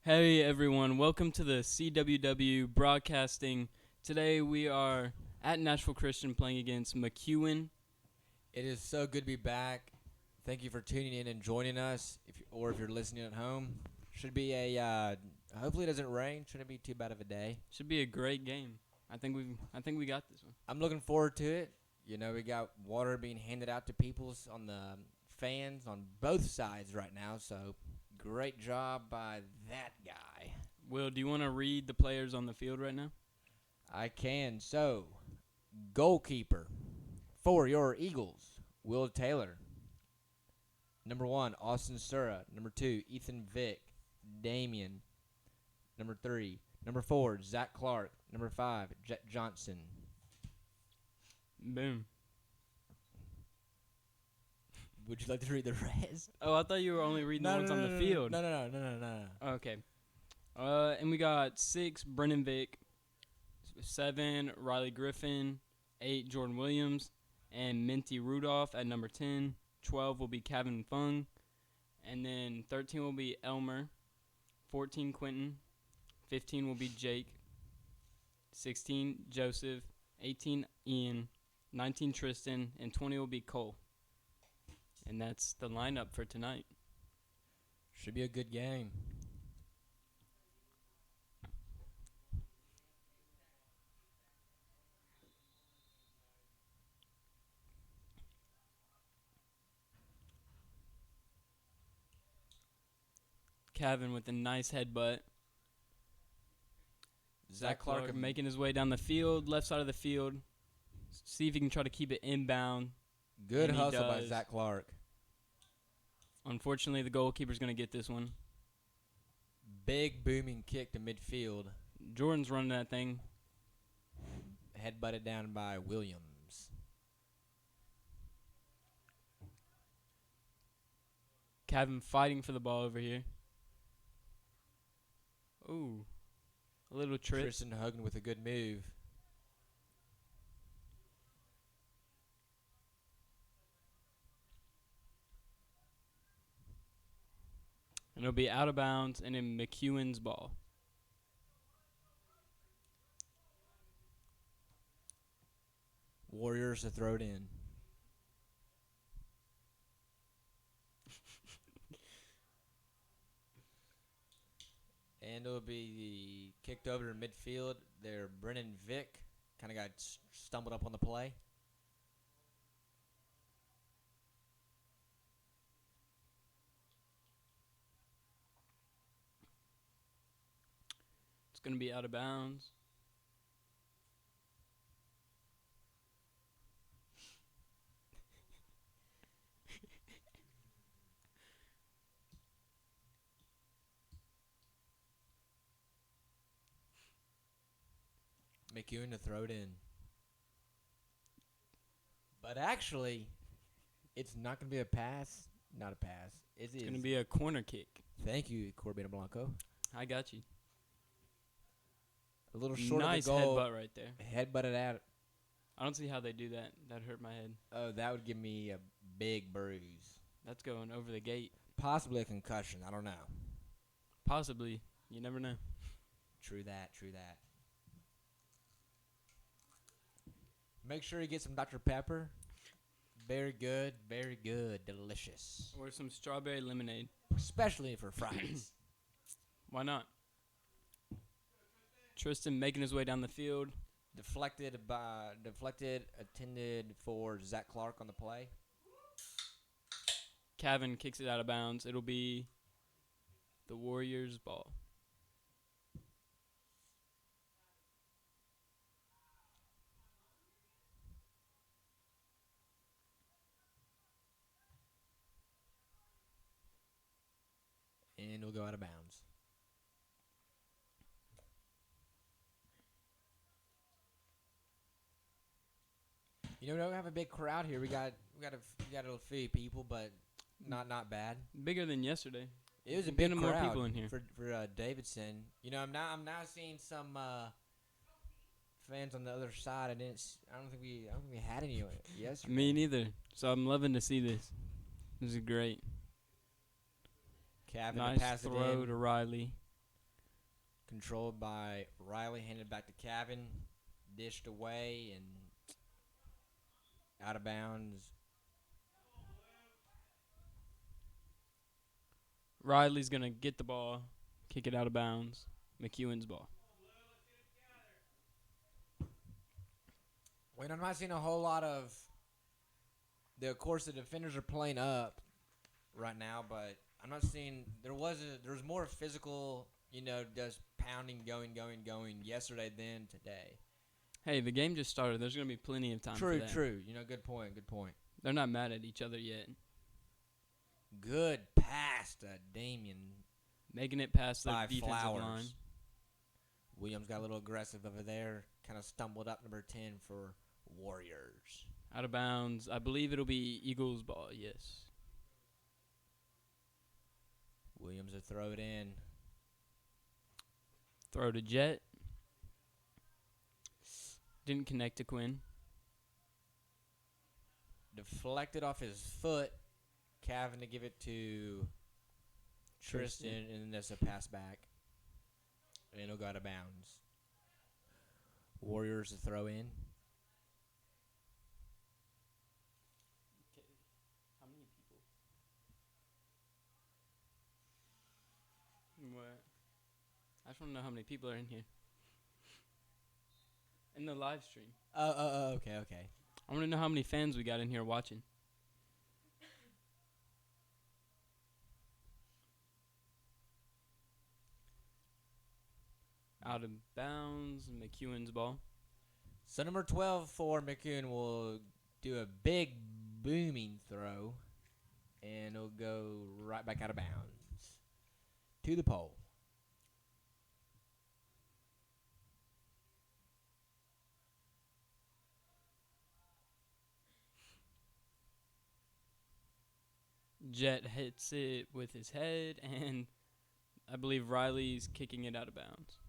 Hey everyone, welcome to the CWW Broadcasting. Today we are at Nashville Christian playing against McEwen. It is so good to be back. Thank you for tuning in and joining us. If you're listening at home, should be hopefully it doesn't rain. Shouldn't be too bad of a day. Should be a great game. I think we got this one. I'm looking forward to it. We got water being handed out to people on the fans on both sides right now. So great job by that guy. Will, do you want to read the players on the field right now? I can. So goalkeeper for your Eagles, Will Taylor. Number 1, Austin Sura. Number 2, Ethan Vick. Damian. Number 3. Number 4, Zach Clark. Number 5, Jet Johnson. Boom. Would you like to read the rest? Oh, I thought you were only reading the ones on the field. No. Okay. And we got 6, Brennan Vick. 7, Riley Griffin. 8, Jordan Williams. And Minty Rudolph at number 10. 12 will be Kevin Fung. And then 13 will be Elmer. 14, Quentin. 15 will be Jake. 16, Joseph. 18, Ian. 19, Tristan. And 20 will be Cole. And that's the lineup for tonight. Should be a good game. Kevin with a nice headbutt. Zach Clark Clark making his way down the field, left side of the field. See if he can try to keep it inbound. Good And he hustle by does. Zach Clark. Unfortunately, the goalkeeper's going to get this one. Big booming kick to midfield. Jordan's running that thing. Headbutted down by Williams. Kevin fighting for the ball over here. Ooh, a little trip. Tristan Hogan with a good move. And it'll be out of bounds and in McEwen's ball. Warriors to throw it in. And it'll be kicked over to midfield. There, Brennan Vick kind of got stumbled up on the play. It's going to be out of bounds. McEwen to throw it in. But actually, it's not going to be a pass. Not a pass. It's going to be a corner kick. Thank you, Corbin Blanco. I got you. A little short Nice of the goal. headbutt right there. Headbutted out. I don't see how they do that. That hurt my head. Oh, that would give me a big bruise. That's going over the gate. Possibly a concussion. I don't know. Possibly. You never know. True that. Make sure you get some Dr. Pepper. Very good. Delicious. Or some strawberry lemonade. Especially for fries. Why not? Tristan making his way down the field. Deflected, attended for Zach Clark on the play. Kevin kicks it out of bounds. It'll be the Warriors' ball. And it'll go out of bounds. We don't have a big crowd here. We got a few people, but not bad. Bigger than yesterday. It was a Getting big more crowd people in here. for Davidson. I'm now seeing some fans on the other side. I don't think we had any yesterday. Me neither. So I'm loving to see this. This is great. Kevin to Nice pass it throw in. to Riley. controlled by Riley, handed back to Cavan, dished away and out of bounds. Riley's going to get the ball, kick it out of bounds. McEwen's ball. Wait, I'm not seeing a whole lot of of course, the defenders are playing up right now, but I'm not seeing there was more physical, just pounding, going yesterday than today. Hey, the game just started. There's going to be plenty of time for that. True. Good point. They're not mad at each other yet. Good pass to Damien. Making it past the by defensive Flowers. line. Williams got a little aggressive over there. Kind of stumbled up number 10 for Warriors. Out of bounds. I believe it'll be Eagles' ball, yes. Williams will throw it in. Throw to Jet. Didn't connect to Quinn. Deflected off his foot. Cavan to give it to Tristan, and then there's a pass back. And it'll go out of bounds. Warriors to throw in. How many people? What? I just want to know how many people are in here. In the live stream. Okay. I want to know how many fans we got in here watching. Out of bounds, McEwen's ball. So number 12 for McEwen will do a big booming throw, and it'll go right back out of bounds to the pole. Jet hits it with his head, and I believe Riley's kicking it out of bounds.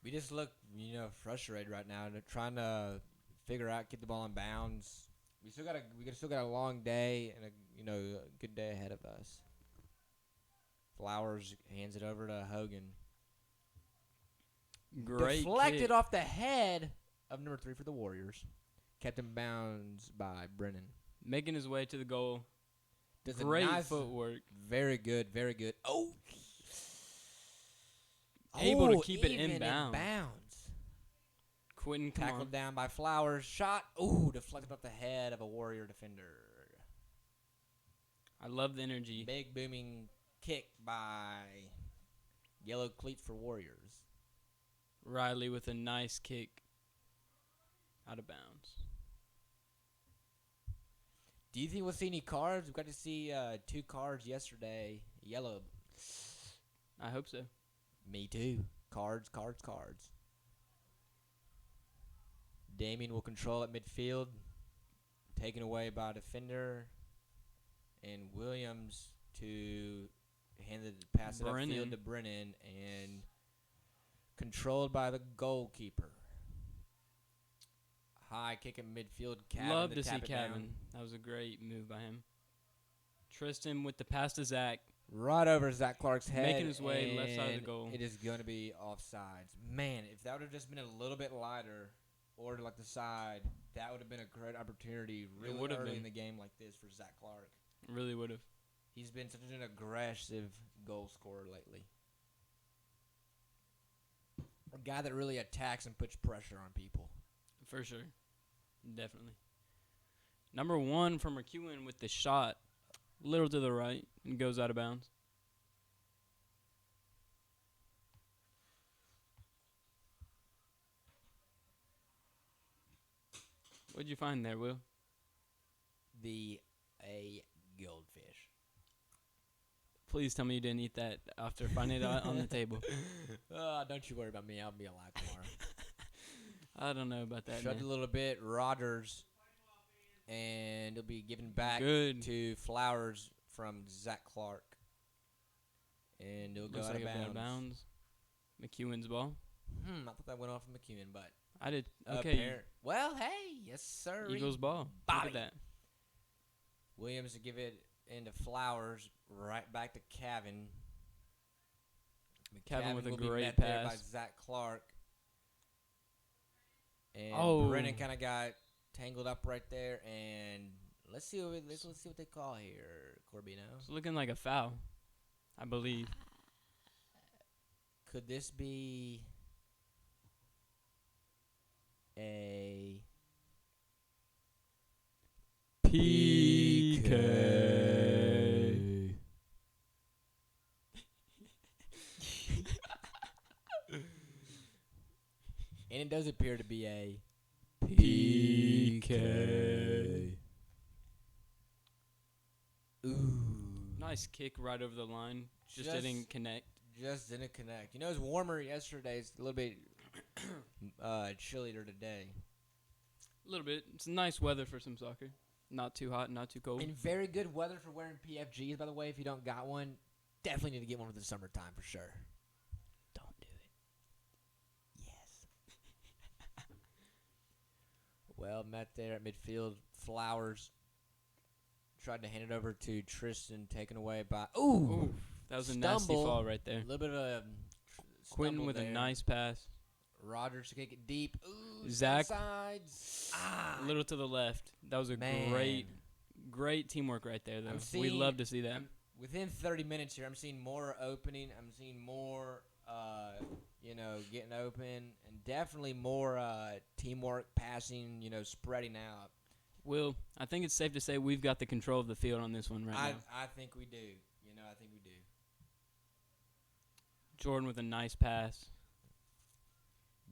We just look, frustrated right now. They're trying to figure out, get the ball in bounds. We still got a long day and a good day ahead of us. Flowers hands it over to Hogan. Great Deflected kick. off the head of number 3 for the Warriors. Kept in bounds by Brennan. Making his way to the goal. Does Great a nice footwork. Very good. Oh. Able to keep it even in bounds. Quentin, come Tackled on. down by Flowers. Shot. Ooh, deflected off the head of a Warrior defender. I love the energy. Big booming kick by Yellow Cleats for Warriors. Riley with a nice kick out of bounds. Do you think we'll see any cards? We got to see 2 cards yesterday. Yellow. I hope so. Me too. Cards. Damien will control at midfield. Taken away by a defender. And Williams to pass it upfield to Brennan. And controlled by the goalkeeper. High kick at midfield. Cavan Love to see tap it Cavan. down. That was a great move by him. Tristan with the pass to Zach. Right over Zach Clark's head. Making his way left side of the goal. It is going to be offsides. Man, if that would have just been a little bit lighter or to like the side, that would have been a great opportunity really early in the game like this for Zach Clark. Really would have. He's been such an aggressive goal scorer lately. A guy that really attacks and puts pressure on people. For sure. Definitely. Number 1 from McEwen with the shot. Little to the right and goes out of bounds. What'd you find there, Will? A goldfish. Please tell me you didn't eat that after finding it on the table. Don't you worry about me. I'll be alive tomorrow. I don't know about that. Shoved a little bit. Rogers. And it'll be given back Good. to Flowers from Zach Clark. And it'll go Looks out, like of it went out of bounds. McEwen's ball. I thought that went off of McEwen, but I did. Okay. Well, hey, yes, sir. Eagles ball. Bobby. Look at that. Williams to give it into Flowers, right back to Cavan. Kevin with a will be great met there by pass. Zach Clark. And Oh. Brennan kind of got tangled up right there. And let's see what they call here, Corbino. It's looking like a foul, I believe. Could this be a PK. And it does appear to be a PK. Ooh. Nice kick right over the line. Just didn't connect. Just didn't connect. You know, it was warmer yesterday. It's a little bit chillier today. A little bit. It's nice weather for some soccer. Not too hot, not too cold. And very good weather for wearing PFGs, by the way. If you don't got one, definitely need to get one for the summertime for sure. Don't do it. Yes. Well, met there at midfield. Flowers tried to hand it over to Tristan, taken away by... Ooh! That was a nasty fall right there. A little bit of a Quentin with there. a nice pass. Rogers to kick it deep. Ooh, Zach. Sides. A little to the left. That was a great teamwork right there, though. We love to see that. Within 30 minutes here, I'm seeing more opening. I'm seeing more, getting open. And definitely more teamwork, passing, spreading out. Will, I think it's safe to say we've got the control of the field on this one right now. I think we do. I think we do. Jordan with a nice pass.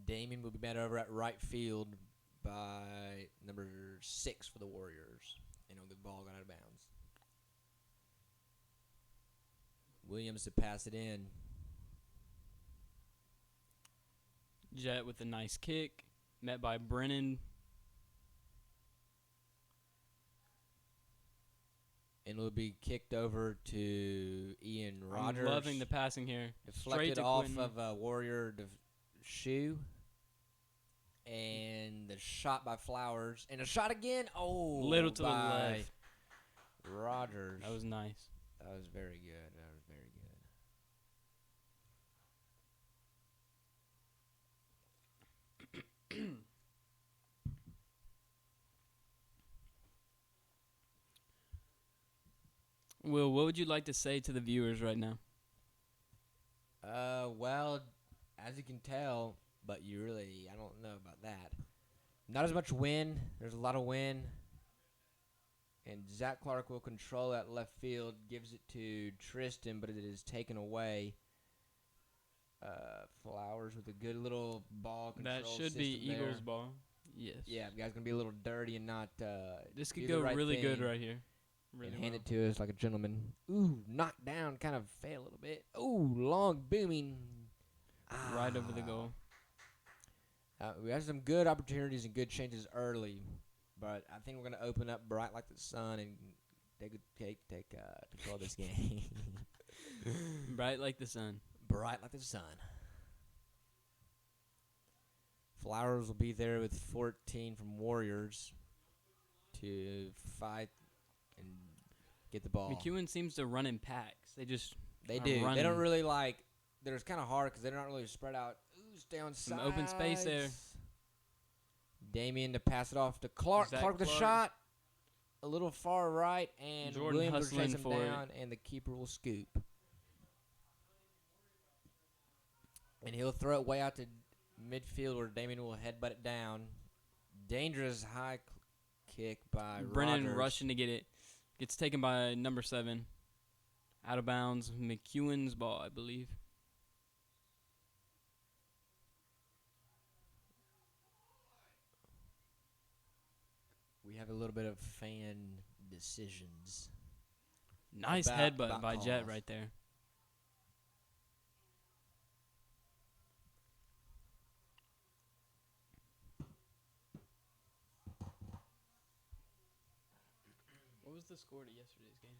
Damien will be met over at right field by number 6 for the Warriors. The ball got out of bounds. Williams to pass it in. Jet with a nice kick. Met by Brennan. And it will be kicked over to Ian Rogers. I'm loving the passing here. Deflected off of a Warrior shoe. And the shot by Flowers. And a shot again. Oh, little to the left. Rogers. That was nice. That was very good. Will, what would you like to say to the viewers right now? Well, as you can tell, but I don't know about that. Not as much wind. There's a lot of wind. And Zach Clark will control that left field, gives it to Tristan, but it is taken away. Flowers with a good little ball control. That should be Eagles' ball. Yes. Yeah, the guy's going to be a little dirty and not this could go really good right here. Really and hand it to us like a gentleman. Ooh, knocked down, kind of failed a little bit. Ooh, long booming. Right over the goal. We had some good opportunities and good changes early, but I think we're going to open up bright like the sun and take control of this game. Bright like the sun. Bright like the sun. Flowers will be there with 14 from Warriors to fight and get the ball. McEwen seems to run in packs. They do. Running. They don't really they're kind of hard because they're not really spread out. Ooh, stay on some open space there. Damien to pass it off to Clark. Clark with a shot. A little far right, and Jordan Williams will chase him for down, and the keeper will scoop. And he'll throw it way out to midfield where Damien will headbutt it down. Dangerous high kick by Brennan Rogers. rushing to get it. Gets taken by number 7. Out of bounds. McEwen's ball, I believe. We have a little bit of fan decisions. Nice headbutt by calls. Jet right there. What was the score to yesterday's game?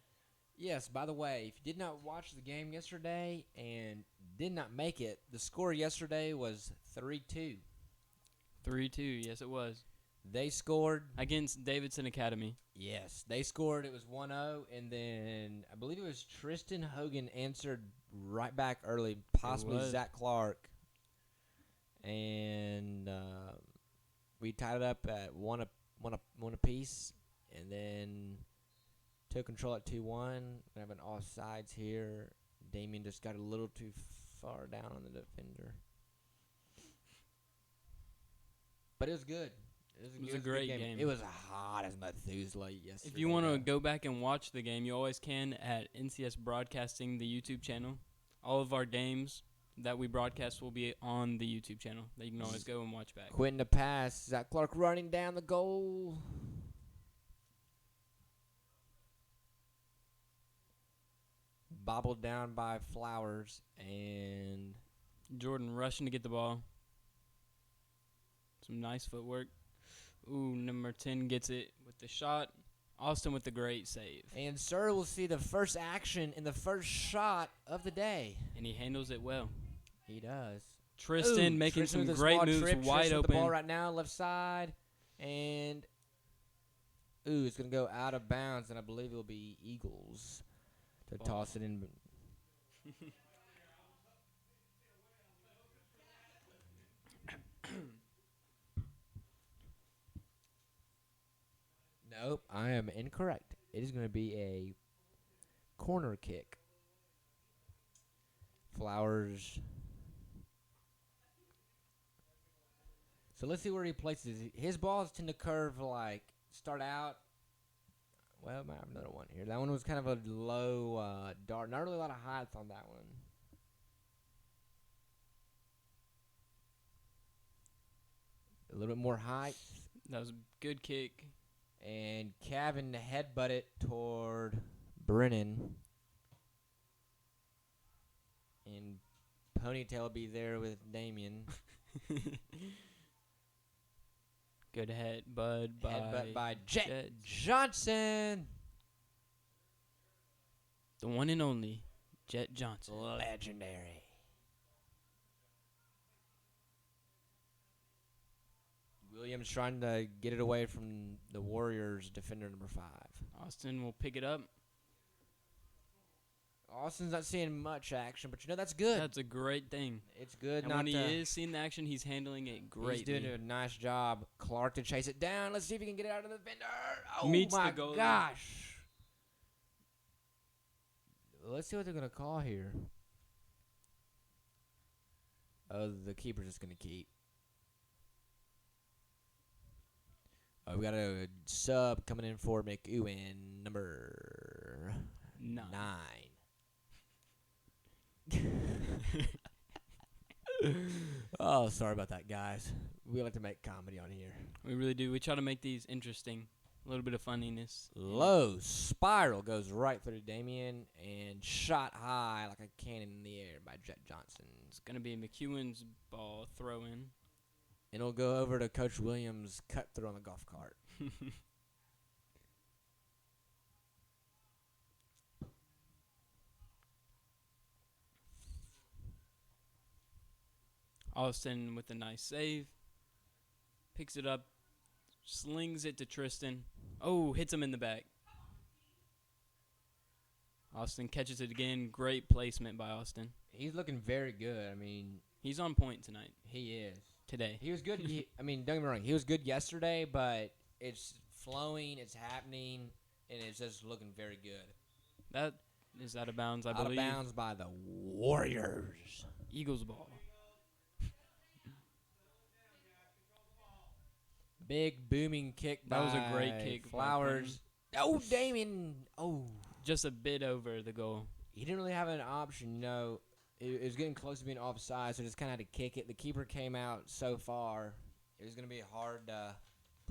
Yes, by the way, if you did not watch the game yesterday and did not make it, the score yesterday was 3-2. 3-2, yes it was. They scored. against Davidson Academy. Yes, they scored. It was 1-0, and then I believe it was Tristan Hogan answered right back early, possibly was. Zach Clark. And we tied it up at one apiece, and then took control at 2-1. We have an offsides here. Damien just got a little too far down on the defender. But it was good. It was a great game. It was hot as Methuselah yesterday. If you want to go back and watch the game, you always can at NCS Broadcasting, the YouTube channel. All of our games that we broadcast will be on the YouTube channel that you can always go and watch back. Quitting the pass. Zach Clark running down the goal. Bobbled down by Flowers, and Jordan rushing to get the ball. Some nice footwork. Ooh, number 10 gets it with the shot. Austin with the great save. And Sir will see the first action in the first shot of the day. And he handles it well. He does. Tristan making some great moves, wide open. The ball right now, left side. And, it's going to go out of bounds, and I believe it will be Eagles to toss it in. Nope, I am incorrect. It is going to be a corner kick. Flowers. So let's see where he places it. His balls tend to curve start out. Well, I might have another one here. That one was kind of a low dart. Not really a lot of height on that one. A little bit more height. That was a good kick. And Kevin headbutt it toward Brennan. And Ponytail will be there with Damien. Good headbutt by Jet Johnson. The one and only Jet Johnson. Legendary. Williams trying to get it away from the Warriors defender number 5. Austin will pick it up. Austin's not seeing much action, but that's good. That's a great thing. It's good. And when he is seeing the action, he's handling it greatly. He's doing a nice job. Clark to chase it down. Let's see if he can get it out of the defender. Oh, Meets my the goalie. gosh. Let's see what they're going to call here. Oh, the keeper's just going to keep. We got a sub coming in for McEwen, number 9. Oh, sorry about that, guys. We like to make comedy on here. We really do. We try to make these interesting. A little bit of funniness. Low spiral goes right through Damien and shot high like a cannon in the air by Jet Johnson. It's going to be McEwen's ball throw in. And it'll go over to Coach Williams' cut through on the golf cart. Austin with a nice save. Picks it up. Slings it to Tristan. Oh, hits him in the back. Austin catches it again. Great placement by Austin. He's looking very good. I mean, he's on point tonight. He is. Today. He was good. Don't get me wrong. He was good yesterday, but it's flowing, it's happening, and it's just looking very good. That is out of bounds, I believe. Out of bounds by the Warriors. Eagles ball. Big booming kick that by was a great kick. Flowers. Oh, Damien. Oh. Just a bit over the goal. He didn't really have an option, It was getting close to being offside, so just kind of had to kick it. The keeper came out so far. It was going to be hard to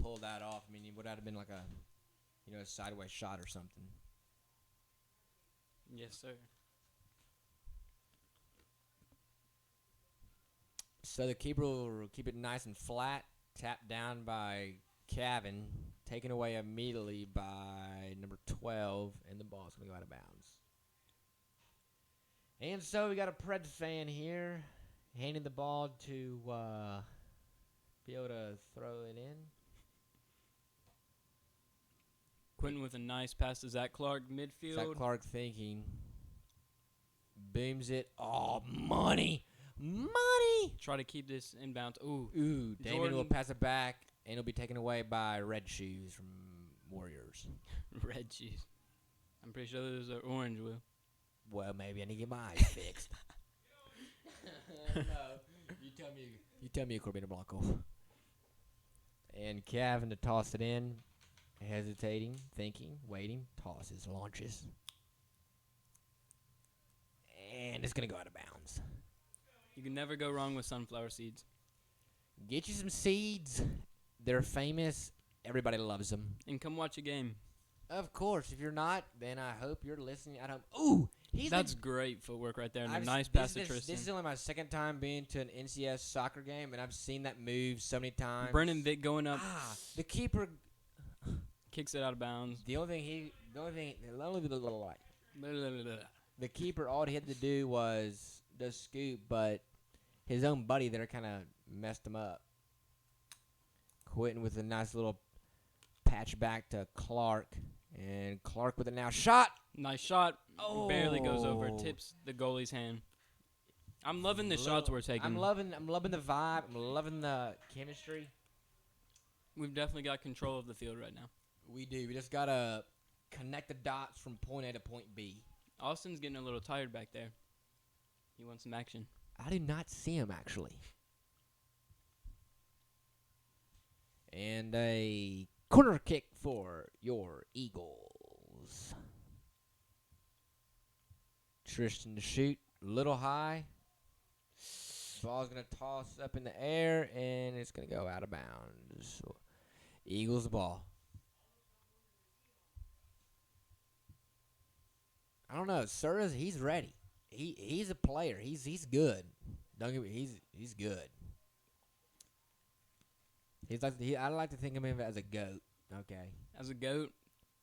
pull that off. I mean, it would have been like a sideways shot or something. Yes, sir. So the keeper will keep it nice and flat. Tapped down by Cavan. Taken away immediately by number 12. And the ball's going to go out of bounds. And so we got a Preds fan here. Handing the ball to be able to throw it in. Quentin with a nice pass to Zach Clark, midfield. Zach Clark thinking. Booms it. Oh, money. Money. Try to keep this inbound. Ooh. Damien will pass it back, and it'll be taken away by Red Shoes from Warriors. Red shoes. I'm pretty sure those are orange, Will. Well, maybe I need to get my eyes fixed. No, you tell me, Corbin Blanco. And Kevin to toss it in, hesitating, thinking, waiting, tosses, launches. And it's going to go out of bounds. You can never go wrong with sunflower seeds. Get you some seeds. They're famous. Everybody loves them. And come watch a game. Of course. If you're not, then I hope you're listening at home. Ooh, that's great footwork right there. And a nice pass to Tristan. This is only my second time being to an NCS soccer game, and I've seen that move so many times. Brennan Vick going up. The keeper kicks it out of bounds. The keeper, all he had to do was the scoop, but his own buddy there kind of messed him up. Quitting with a nice little patch back to Clark. And Clark with it now. Shot! Nice shot. Oh. Barely goes over. Tips the goalie's hand. I'm loving the shots we're taking. I'm loving the vibe. I'm loving the chemistry. We've definitely got control of the field right now. We do. We just got to connect the dots from point A to point B. Austin's getting a little tired back there. He wants some action. I did not see him, actually. And a corner kick for your Eagles. Tristan to shoot. Little high. Ball's going to toss up in the air, and it's going to go out of bounds. So, Eagles ball. I don't know. Sura's, he's ready. He's a player. He's good. Don't get me. He's good. I like to think of him as a GOAT. Okay. As a GOAT.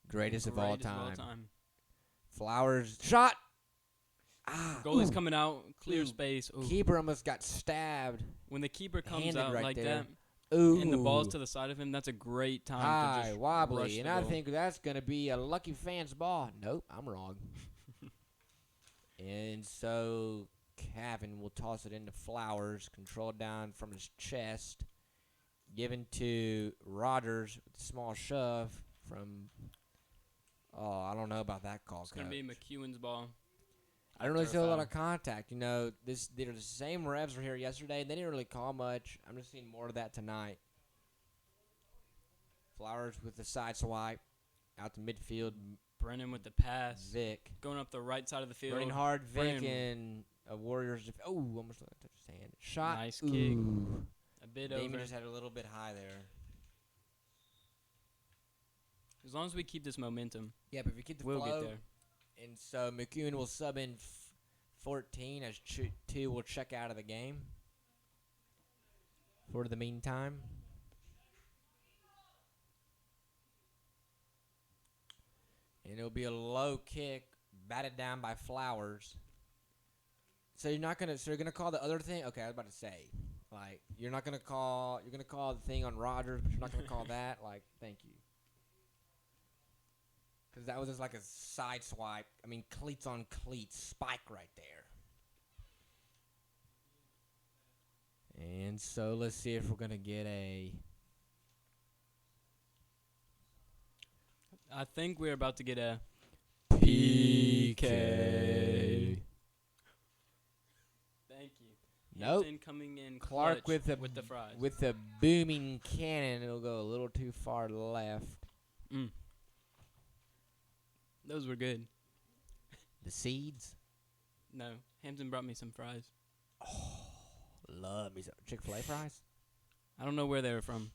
Greatest of all time. Flowers shot. Goalie's coming out. Clear space. Ooh. Keeper almost got stabbed. When the keeper comes out right like there. that, Ooh. and the ball's to the side of him, that's a great time to just wobbly, rush and the I goal. think that's gonna be a lucky fan's ball. Nope, I'm wrong. And so Kevin will toss it into Flowers, controlled down from his chest, given to Rogers with a small shove from. Oh, I don't know about that call. It's gonna be McEwen's ball. I don't really see a lot of contact. You know, they're the same refs were here yesterday. They didn't really call much. I'm just seeing more of that tonight. Flowers with the side swipe out to midfield. Brennan with the pass. Vic going up the right side of the field. running hard. Vic and Warriors. Almost let it touch his hand. Shot. Nice kick. A bit over. Damien just had a little bit high there. As long as we keep this momentum. Yeah, but if we keep the flow, we'll get there. And so McEwen will sub in 14 as 2 will check out of the game for the meantime. And it'll be a low kick batted down by Flowers. So you're gonna call the other thing? Okay, I was about to say. Like, you're gonna call the thing on Rogers, but you're not gonna call that? Like, thank you. Because that was just like a side swipe. I mean, cleats on cleats. Spike right there. And so let's see if we're going to get a... I think we're about to get a PK. Thank you. Nope. Hampton coming in Clark with the fries. With the booming cannon. It'll go a little too far left. Those were good. The seeds? No. Hampton brought me some fries. Oh, love me some Chick-fil-A fries. I don't know where they were from.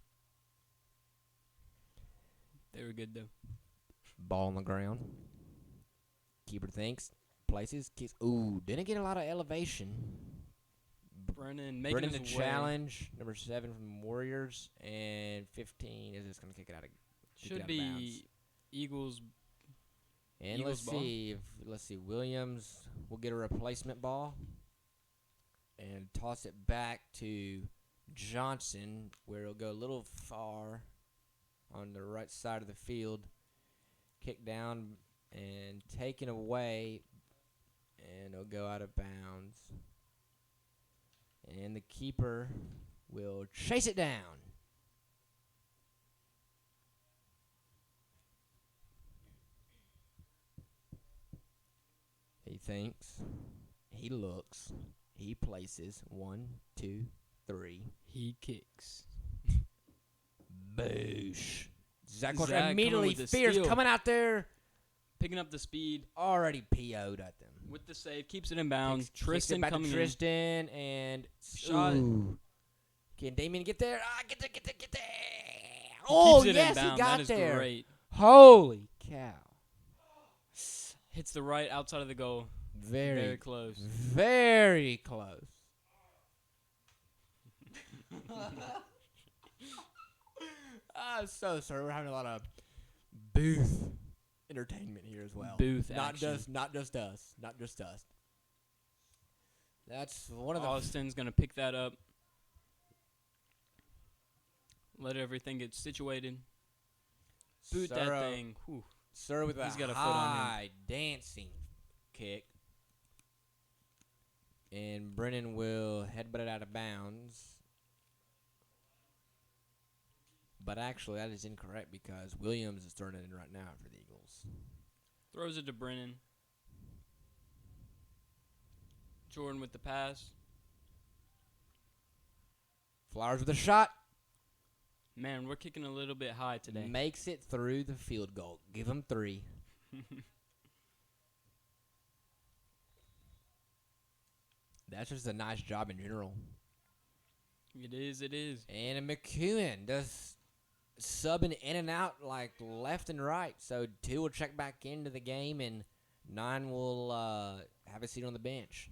They were good, though. Ball on the ground. Keeper thinks. Places. Kicks. Ooh, didn't get a lot of elevation. Brennan making Brennan the his way. challenge. Number 7 from Warriors. And 15 is just going to kick it out of Should be bounds. Eagles. And Eagles let's see. Williams will get a replacement ball and toss it back to Johnson, where it'll go a little far on the right side of the field. kicked down and taken away, and it'll go out of bounds. And the keeper will chase it down. He thinks, he looks, he places. 1, 2, 3. He kicks. Boosh. Zach Zach coming immediately with the fierce steal. coming out there. Picking up the speed Already PO'd at them. with the save. Keeps it in bounds. Kicks it Tristan back coming to Tristan and Shot. Ooh. Can Damien get there? Get there. in. Oh, Keeps it yes, in bounds. he got That is there. great. Holy cow. Hits the right outside of the goal. Very, Very close. very close. I'm so sorry. We're having a lot of booth entertainment here as well. Booth Not action. just us. That's one of the Austin's going to pick that up. Let everything get situated. Boot that Suro- thing. Whew. Sir with He's a got a foot on him. high dancing kick. And Brennan will headbutt it out of bounds. But actually, that is incorrect because Williams is throwing it in right now for the Eagles. Throws it to Brennan. Jordan with the pass. Flowers with a shot. Man, we're kicking a little bit high today. Makes it through the field goal. Give him 3. That's just a nice job in general. It is. And McEwen does subbing in and out like left and right. So 2 will check back into the game, and 9 will have a seat on the bench.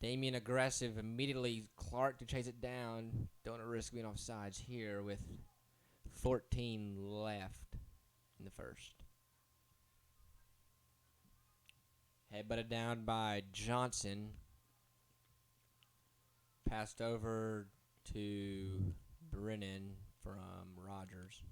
Damien aggressive, immediately Clark to chase it down. Don't want to risk being offsides here with 14 left in the first. Headbutted down by Johnson. Passed over to Brennan from Rogers.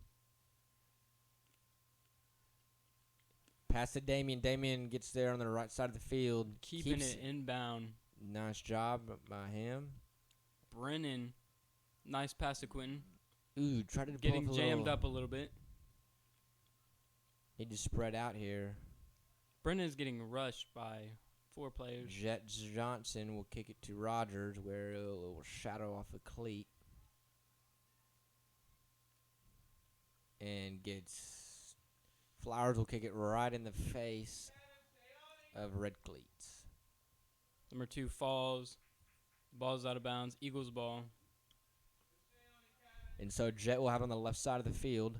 Pass to Damien. Damien gets there on the right side of the field. Keeping Keeps it inbound. Nice job by him. Brennan. Nice pass to Quentin. Ooh, tried to Getting pull jammed up a little bit. Need to spread out here. Brennan's getting rushed by 4 players. Jet Johnson will kick it to Rogers, where it will shadow off a cleat. And gets Flowers will kick it right in the face of Red Cleats. Number 2 falls. Ball's out of bounds. Eagles ball. And so Jet will have it on the left side of the field.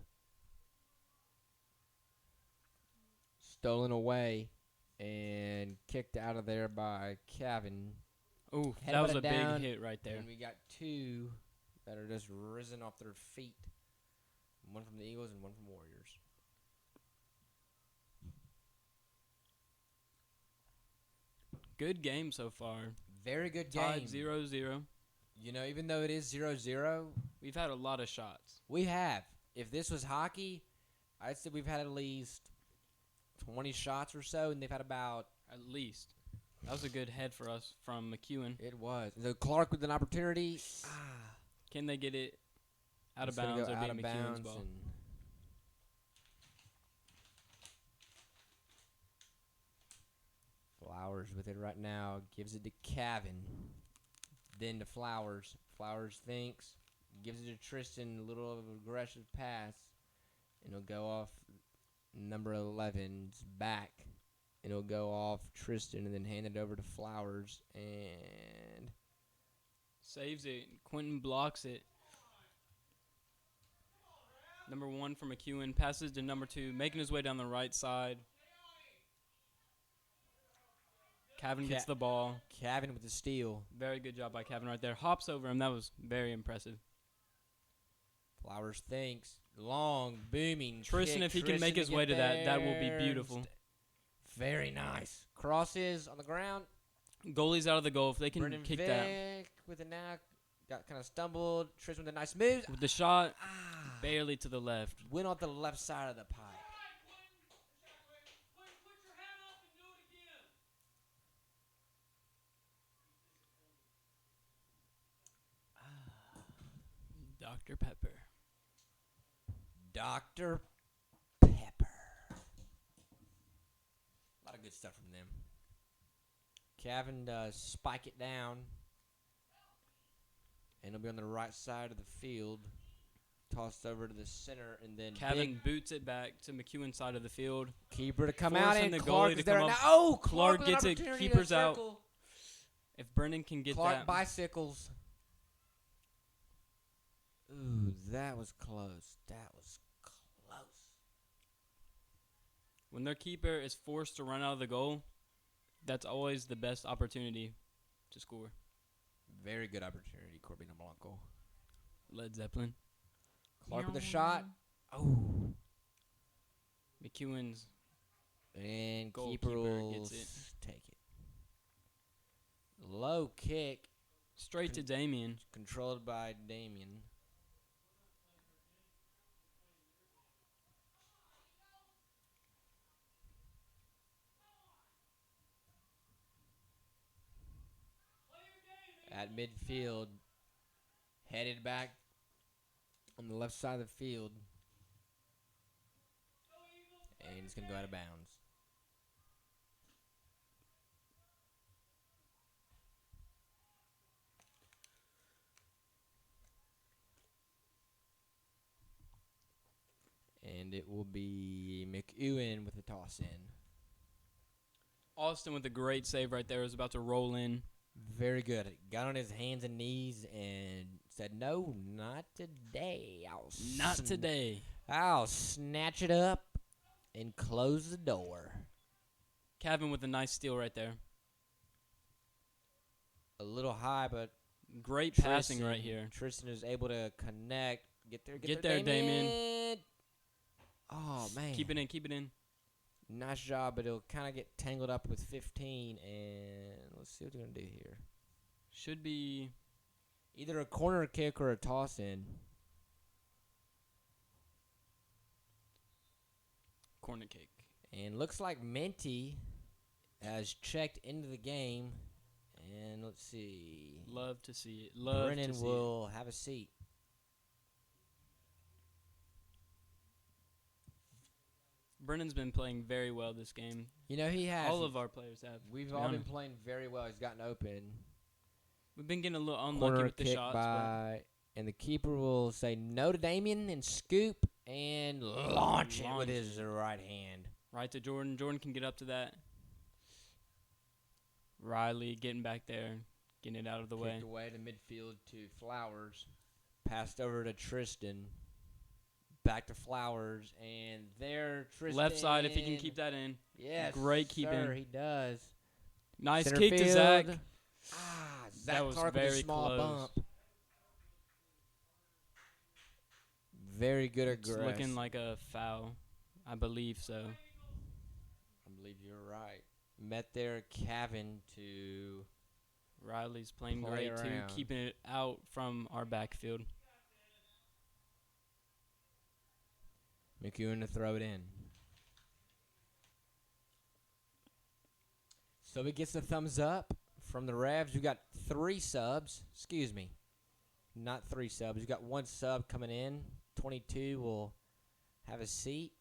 Stolen away and kicked out of there by Kevin. Oh, that Headbutted was a down, big hit right there. And we got 2 that are just risen off their feet. One from the Eagles and one from Warriors. Good game so far. Very good game. Tied 0-0. You know, even though it is 0-0, We've had a lot of shots. we have. If this was hockey, I'd say we've had at least 20 shots or so, and they've had about... At least. That was a good head for us from McEwen. It was. So Clark with an opportunity. Can they get it out of It's gonna bounds go or out be of McEwen's bounds ball? and Flowers with it right now. Gives it to Kevin. Then to Flowers. Flowers thinks. Gives it to Tristan. A little of an aggressive pass. And it'll go off number 11's back. And it'll go off Tristan and then hand it over to Flowers. And Saves it. Quentin blocks it. Number 1 for McEwen. Passes to number 2. Making his way down the right side. Kevin gets the ball. Kevin with the steal. Very good job by Kevin right there. Hops over him. That was very impressive. Flowers thinks. Long, booming Tristan, kick. if he can make Tristan his to way get to that, that will be there. beautiful. Very nice. Crosses on the ground. Goalie's out of the goal. If they can Brennan kick Vick that with a knack. Got kind of stumbled. Tristan with a nice move. with the shot, Barely to the left. Went off the left side of the pipe. Dr. Pepper. Dr. Pepper. A lot of good stuff from them. Kevin does spike it down. And it'll be on the right side of the field. Tossed over to the center, and then Kevin boots it back to McEwen's side of the field. Keeper to come out, and the Clark goalie is to there come now. up. Oh, Clark with an gets it. opportunity to Keeper's out. circle. If Brennan can get Clark that. bicycles. Ooh, that was close. That was close. When their keeper is forced to run out of the goal, that's always the best opportunity to score. Very good opportunity, Corbin Blanco. Led Zeppelin. Clark with a shot. Oh. McEwen's And goalkeeper keeper will gets it. take it. Low kick. Straight to Damien. Controlled by Damien. At midfield. Headed back on the left side of the field. And it's going to go out of bounds. And it will be McEwen with the toss in. Austin with a great save right there. Was about to roll in. Very good. Got on his hands and knees and said, "No, not today. Not today." I'll snatch it up and close the door." Kevin with a nice steal right there. A little high, but Great passing right here. Tristan is able to connect. Get there, Damien. Oh, man. Keep it in, keep it in. Nice job, but it'll kind of get tangled up with 15. And let's see what they're going to do here. Should be Either a corner kick or a toss in. corner kick. And looks like Minty has checked into the game. And let's see. Love to see it. Love Brennan to see will have a seat. Brennan's been playing very well this game. You know, he has. All of our players have. We've all been playing very well. He's gotten open. We've been getting a little unlucky Corner with the kick shots. by, and the keeper will say no to Damien and scoop and launch it with his right hand. Right to Jordan. Jordan can get up to that. Riley getting back there, getting it out of the way. Kicked away to midfield to Flowers. Passed over to Tristan. Back to Flowers, and there Tristan. Left side if he can keep that in. Yes, Great keeping. sir, he does. Nice Center kick to field. Zach. Zach That was Clark with a very small close. bump. Very good It's aggressive. looking like a foul. I believe so. I believe you're right. Met there, Kevin to Riley's playing Play great too, around. keeping it out from our backfield. McEwen to throw it in. So he gets the thumbs up from the Revs. We got 3 subs. Excuse me. Not 3 subs. We got 1 sub coming in. 22 will have a seat.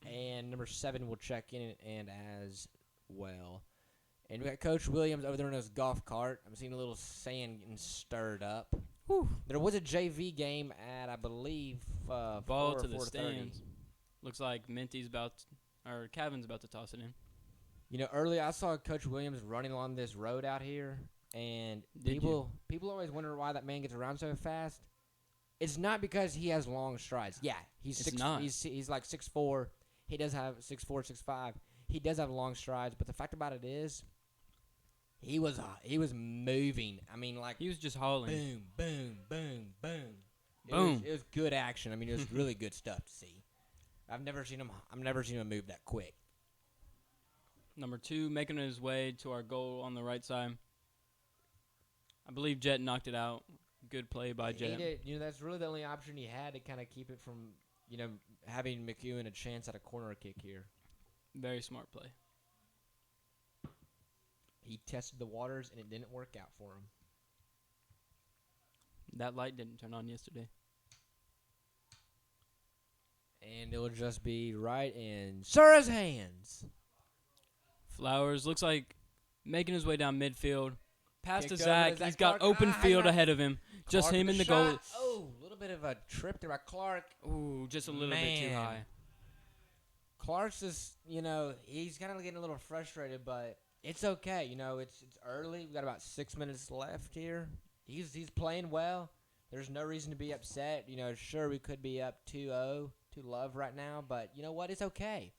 And number 7 will check in and as well. And we got Coach Williams over there in his golf cart. I'm seeing a little sand getting stirred up. Whew. There was a JV game at, I believe, Ball 4 to or the 4:30. stands. Looks like Minty's or Kevin's about to toss it in. You know, earlier I saw Coach Williams running along this road out here, and Did people always wonder why that man gets around so fast. It's not because he has long strides. Yeah, he's It's not. He's like 6'4". He does have 6'4", 6'5". He does have long strides, but the fact about it is, he was moving. I mean, like He was just hauling. boom, boom, boom, boom. Boom. It was good action. I mean, it was really good stuff to see. I've never seen him move that quick. Number 2 making his way to our goal on the right side. I believe Jet knocked it out. Good play by Jet. That's really the only option he had to kind of keep it from, having McEwen a chance at a corner kick here. Very smart play. He tested the waters, and it didn't work out for him. That light didn't turn on yesterday. And it'll just be right in Sura's hands. Flowers looks like making his way down midfield. Pass to Kicked over Zach. to Zach He's got Clark. open field ahead of him. Just Clark him with and the shot. goal. Oh, a little bit of a trip there by Clark. Ooh, just a little bit too Man. high. Clark's just, he's kind of getting a little frustrated, but it's okay. It's early. We got about 6 minutes left here. He's playing well. There's no reason to be upset. Sure, we could be up 2-0 to Love right now, but you know what? It's okay.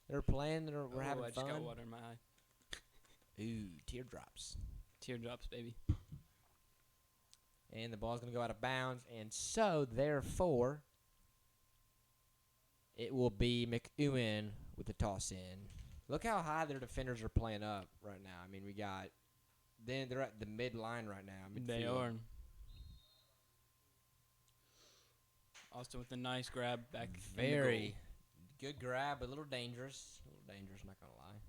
They're playing. We're having I fun. just got water in my eye. Ooh, teardrops. Teardrops, baby. And the ball's going to go out of bounds. And so, therefore, it will be McEwen with the toss in. Look how high their defenders are playing up right now. I mean, they're at the mid-line right now. They midfield. are. Austin with a nice grab back. Very good grab, but a little dangerous. Not going to lie.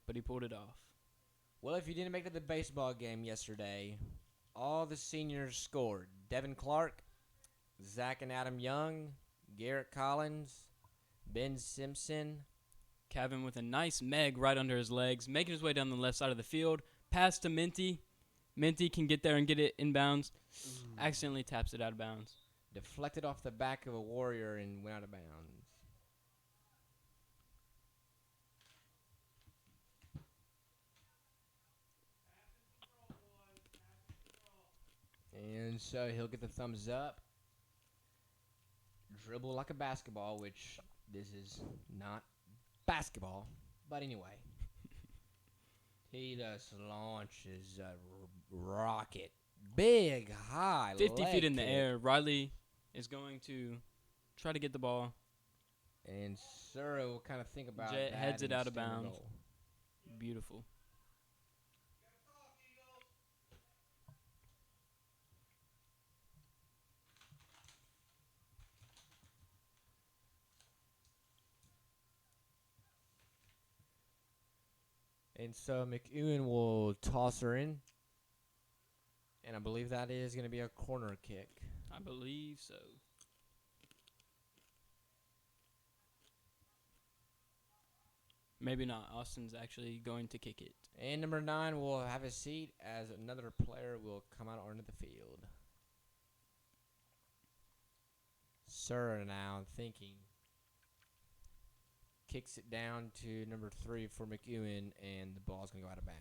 But he pulled it off. Well, if you didn't make it to the baseball game yesterday, all the seniors scored. Devin Clark, Zach and Adam Young, Garrett Collins, Ben Simpson. Kevin with a nice meg right under his legs, making his way down the left side of the field. Pass to Minty. Minty can get there and get it inbounds. Accidentally taps it out of bounds. Deflected off the back of a Warrior and went out of bounds. And so he'll get the thumbs up. Dribble like a basketball, which this is not basketball. But anyway. He just launches a rocket. Big, high 50 leg feet in the kick. air. Riley is going to try to get the ball. And Sura will kind of think about Jet that. heads it and out of stand the bounds. goal. Beautiful. And so McEwen will toss her in. And I believe that is going to be a corner kick. I believe so. Maybe not. Austin's actually going to kick it. And number 9 will have a seat as another player will come out onto the field. Sura now thinking. Kicks it down to number 3 for McEwen, and the ball's going to go out of bounds.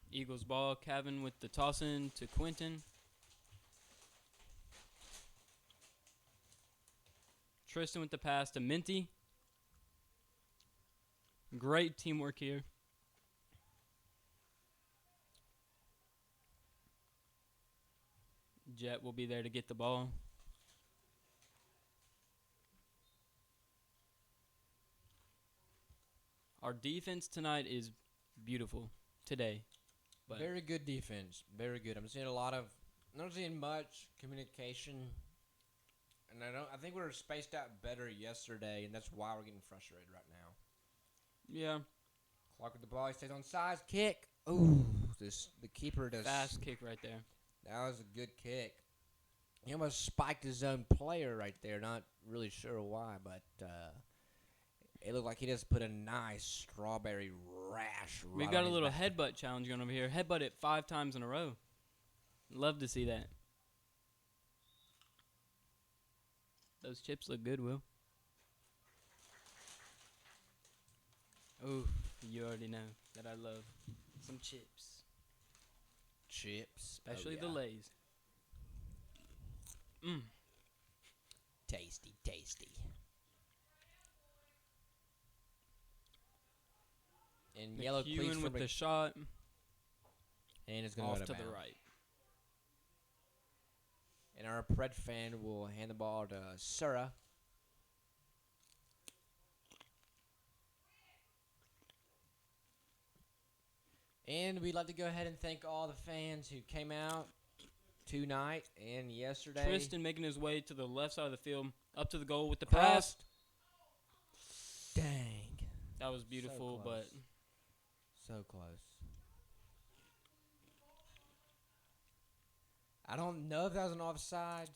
Eagles ball. Kevin with the toss in to Quentin. Tristan with the pass to Minty. Great teamwork here. Jet will be there to get the ball. Our defense tonight is beautiful today. But Very good defense. Very good. I'm seeing not seeing much communication. And I think we were spaced out better yesterday, and that's why we're getting frustrated right now. yeah, Clark with the ball. He stays on sides. Kick. Ooh. The keeper does. fast kick right there. That was a good kick. He almost spiked his own player right there. Not really sure why, but it looked like he just put a nice strawberry rash right We've got on a his little back. headbutt challenge going over here. Headbutt it 5 times in a row. Love to see that. Those chips look good, Will. Ooh, you already know that I love some chips. Chips. Especially Oh, the yeah. Lays. Mmm. Tasty, tasty. And yellow cleats McEwen for with the shot and it's going off to to go the out of right. And our Pred fan will hand the ball to Sura. And we'd like to go ahead and thank all the fans who came out tonight and yesterday. Tristan making his way to the left side of the field, up to the goal with the pass. Dang. That was beautiful, but so close. I don't know if that was an offside.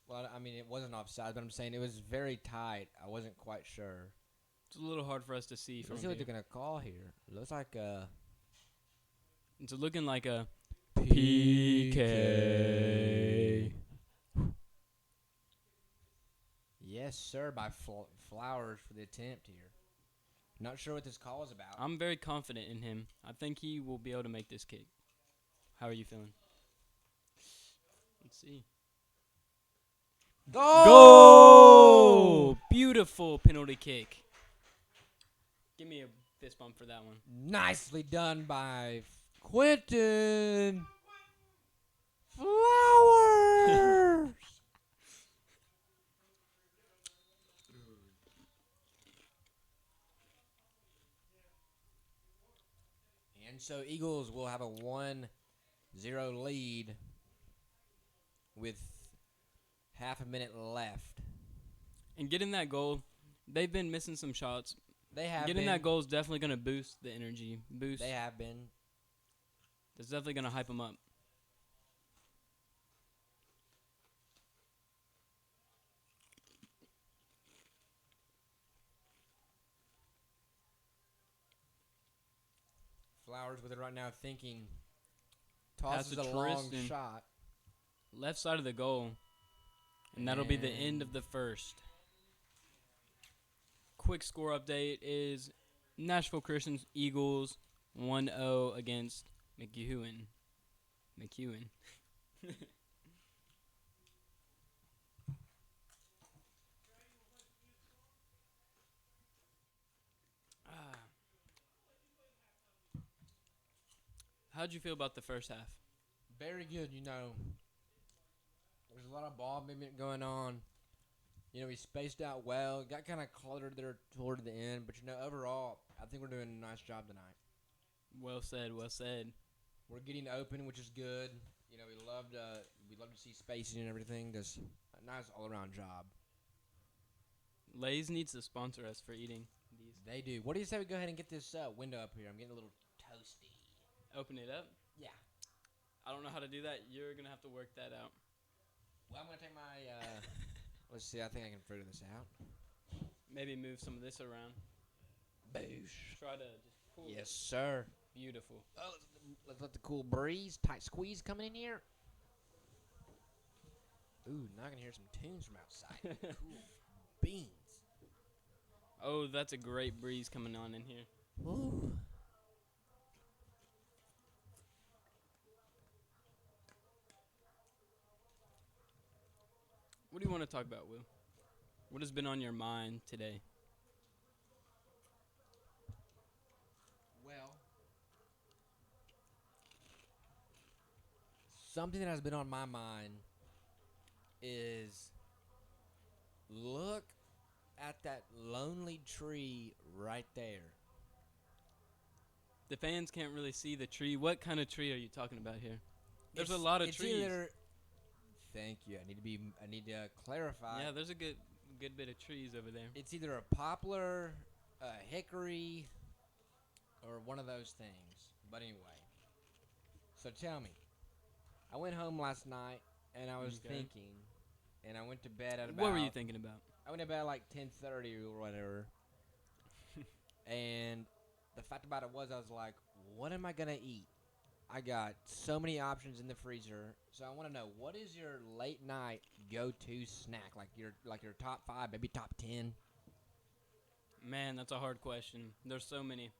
Well, I mean, it wasn't offside, but I'm saying it was very tight. I wasn't quite sure. it's a little hard for us to see from Let's see what here. they're going to call here. It looks like It's looking like a PK. Yes, sir, by Flowers for the attempt here. Not sure what this call is about. I'm very confident in him. I think he will be able to make this kick. How are you feeling? Let's see. Goal! Beautiful penalty kick. Give me a fist bump for that one. Nicely done by Quentin Flowers. And so Eagles will have a 1-0 lead with half a minute left. And getting that goal, they've been missing some shots. They have Getting been. that goal is definitely going to boost the energy. They have been. It's definitely going to hype them up. Flowers with it right now, thinking. Pass Tosses to a long Tristan. shot. Left side of the goal. And that'll be the end of the first. Quick score update is Nashville Christians Eagles 1-0 against McEwen. How'd you feel about the first half? Very good, There's a lot of ball movement going on. We spaced out well. Got kind of cluttered there toward the end. But, overall, I think we're doing a nice job tonight. Well said, well said. We're getting open, which is good. We love to see spacing and everything. Just a nice all-around job. Lay's needs to sponsor us for eating these. They do. What do you say we go ahead and get this window up here? I'm getting a little toasty. Open it up? Yeah. I don't know how to do that. You're going to have to work that out. Well, I'm going to take my let's see. I think I can figure this out. Maybe move some of this around. Boosh. Try to just pull. Yes, sir. Beautiful. Oh, let's let the cool breeze, tight squeeze coming in here. Ooh, now I can hear some tunes from outside. Cool beans. Oh, that's a great breeze coming on in here. Ooh. What do you want to talk about, Will? What has been on your mind today? Well, something that has been on my mind is look at that lonely tree right there. The fans can't really see the tree. What kind of tree are you talking about here? There's a lot of trees. Thank you. I need to clarify. Yeah, there's a good bit of trees over there. It's either a poplar, a hickory, or one of those things. But anyway, so tell me, I went home last night and I was thinking, and I went to bed at about. What were you thinking about? I went to bed at like 10:30 or whatever. And the fact about it was, I was like, what am I gonna eat? I got so many options in the freezer, so I want to know, what is your late night go-to snack? Like your top 5, maybe top 10. Man, that's a hard question. There's so many.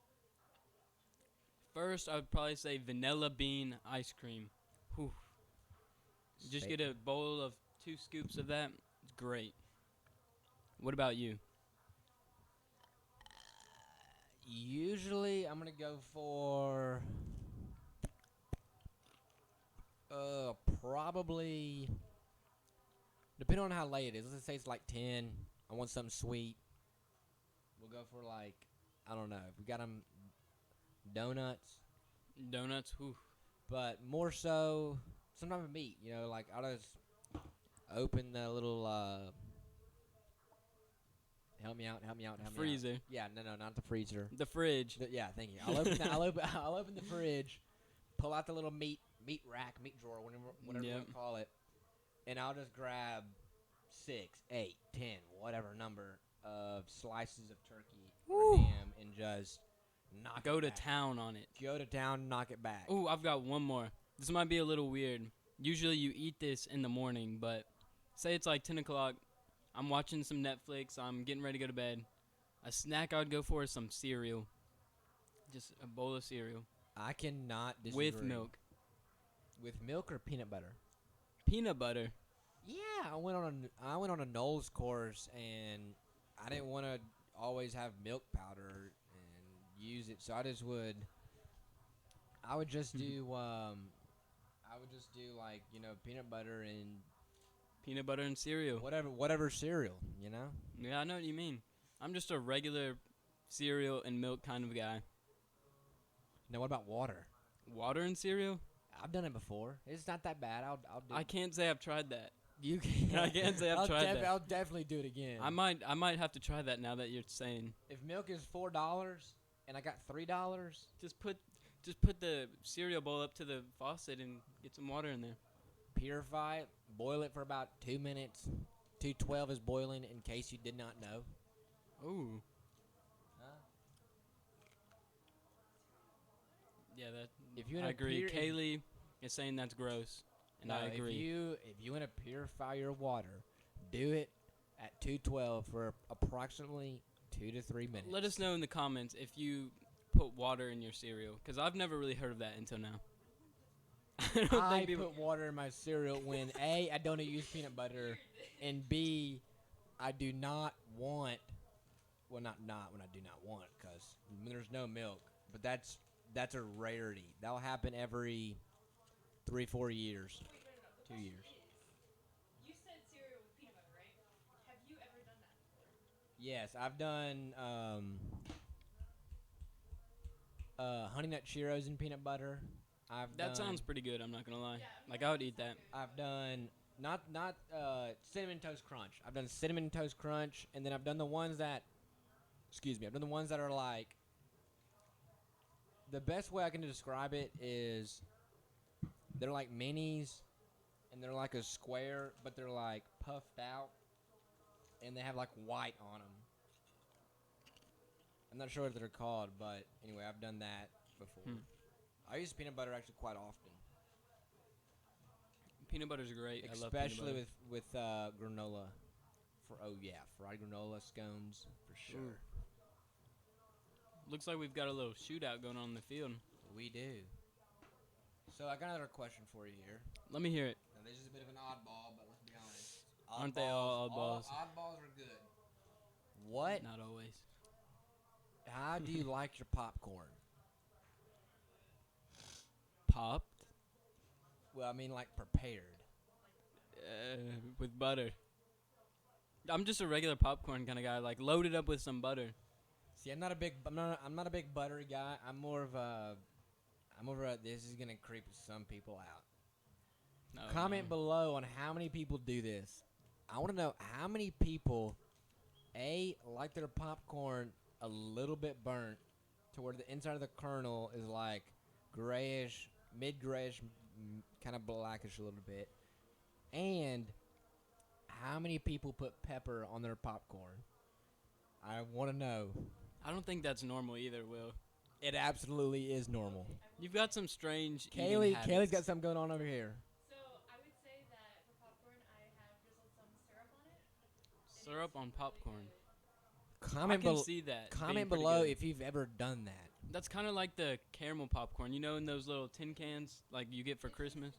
First, I would probably say vanilla bean ice cream. Whew. Just get a bowl of 2 scoops of that. It's great. What about you? Usually, I'm gonna go for probably, depending on how late it is. Let's say it's like 10. I want something sweet. We'll go for like, I don't know. If we got them donuts. Donuts. Whew. but more so sometimes meat. You know, like I'll just open the little. Help me out. Help me out. Help me out. Freezer. Yeah, no, not the freezer. The fridge. Yeah, thank you. I'll open. I'll open the fridge, pull out the little meat rack, meat drawer, whatever you Yep. want to call it, and I'll just grab 6, 8, 10, whatever number of slices of turkey or ham and just knock Go it to back. town on it. Go to town, knock it back. Ooh, I've got one more. This might be a little weird. Usually you eat this in the morning, but say it's like 10 o'clock. I'm watching some Netflix. I'm getting ready to go to bed. A snack I would go for is some cereal. Just a bowl of cereal. I cannot disagree. With milk. With milk or peanut butter? Peanut butter. Yeah, I went on a Knowles course and I didn't want to always have milk powder and use it, so I would just do like, you know, peanut butter and Peanut butter and cereal. whatever cereal, you know? Yeah, I know what you mean. I'm just a regular cereal and milk kind of guy. Now what about water? Water and cereal? I've done it before. It's not that bad. I'll do I can't say I've tried that. You can. I can't say I've tried that. I'll definitely do it again. I might have to try that now that you're saying. If milk is $4 and I got $3, Just put the cereal bowl up to the faucet and get some water in there. purify it, boil it for about 2 minutes. 212 is boiling, in case you did not know. Ooh. Huh? Yeah, that. If you I wanna agree. pur- Kaylee is saying that's gross, and I agree. If you want to purify your water, do it at 212 for approximately 2 to 3 minutes. Let us know in the comments if you put water in your cereal, because I've never really heard of that until now. I put water in my cereal when A, I don't use peanut butter, and B, I do not want. Well, not when I do not want, because there's no milk. But that's a rarity. That'll happen every 3-4 years, 2 years. You said cereal with peanut butter, right? Have you ever done that before? Yes, I've done Honey Nut Cheerios and peanut butter. That sounds pretty good. I'm not gonna lie. Yeah, Like I would eat that. I've done not Cinnamon Toast Crunch. I've done Cinnamon Toast Crunch, and then I've done the ones that. Excuse me. I've done the ones that are like. The best way I can describe it is, they're like minis, and they're like a square, but they're like puffed out, and they have like white on them. I'm not sure what they're called, but anyway, I've done that before. I use peanut butter actually quite often, Peanut butter's great. I love especially peanut with granola. Fried granola scones for sure. Ooh. Looks like we've got a little shootout going on in the field. We do. So I got another question for you here. Let me hear it. Now this is a bit of an oddball, but let's be honest. Aren't they all oddballs? Oddballs are good. What? Not always. How do you like your popcorn? Popped Well, I mean like prepared. with butter. I'm just a regular popcorn kind of guy. Like loaded up with some butter. See, I'm not a big buttery guy. I'm more of a this is gonna creep some people out. No, Comment no. below on how many people do this. I want to know how many people like their popcorn a little bit burnt to where the inside of the kernel is like grayish, mid-grayish, kind of blackish a little bit. And how many people put pepper on their popcorn? I want to know. I don't think that's normal either, Will. It absolutely is normal. You've got some strange Kaylee's eating habits. got something going on over here. So I would say that for popcorn, I have drizzled some syrup on it. Syrup on popcorn. Comment I can below. see that. Comment being pretty below good. if you've ever done that. That's kind of like the caramel popcorn. You know, in those little tin cans like you get for Christmas.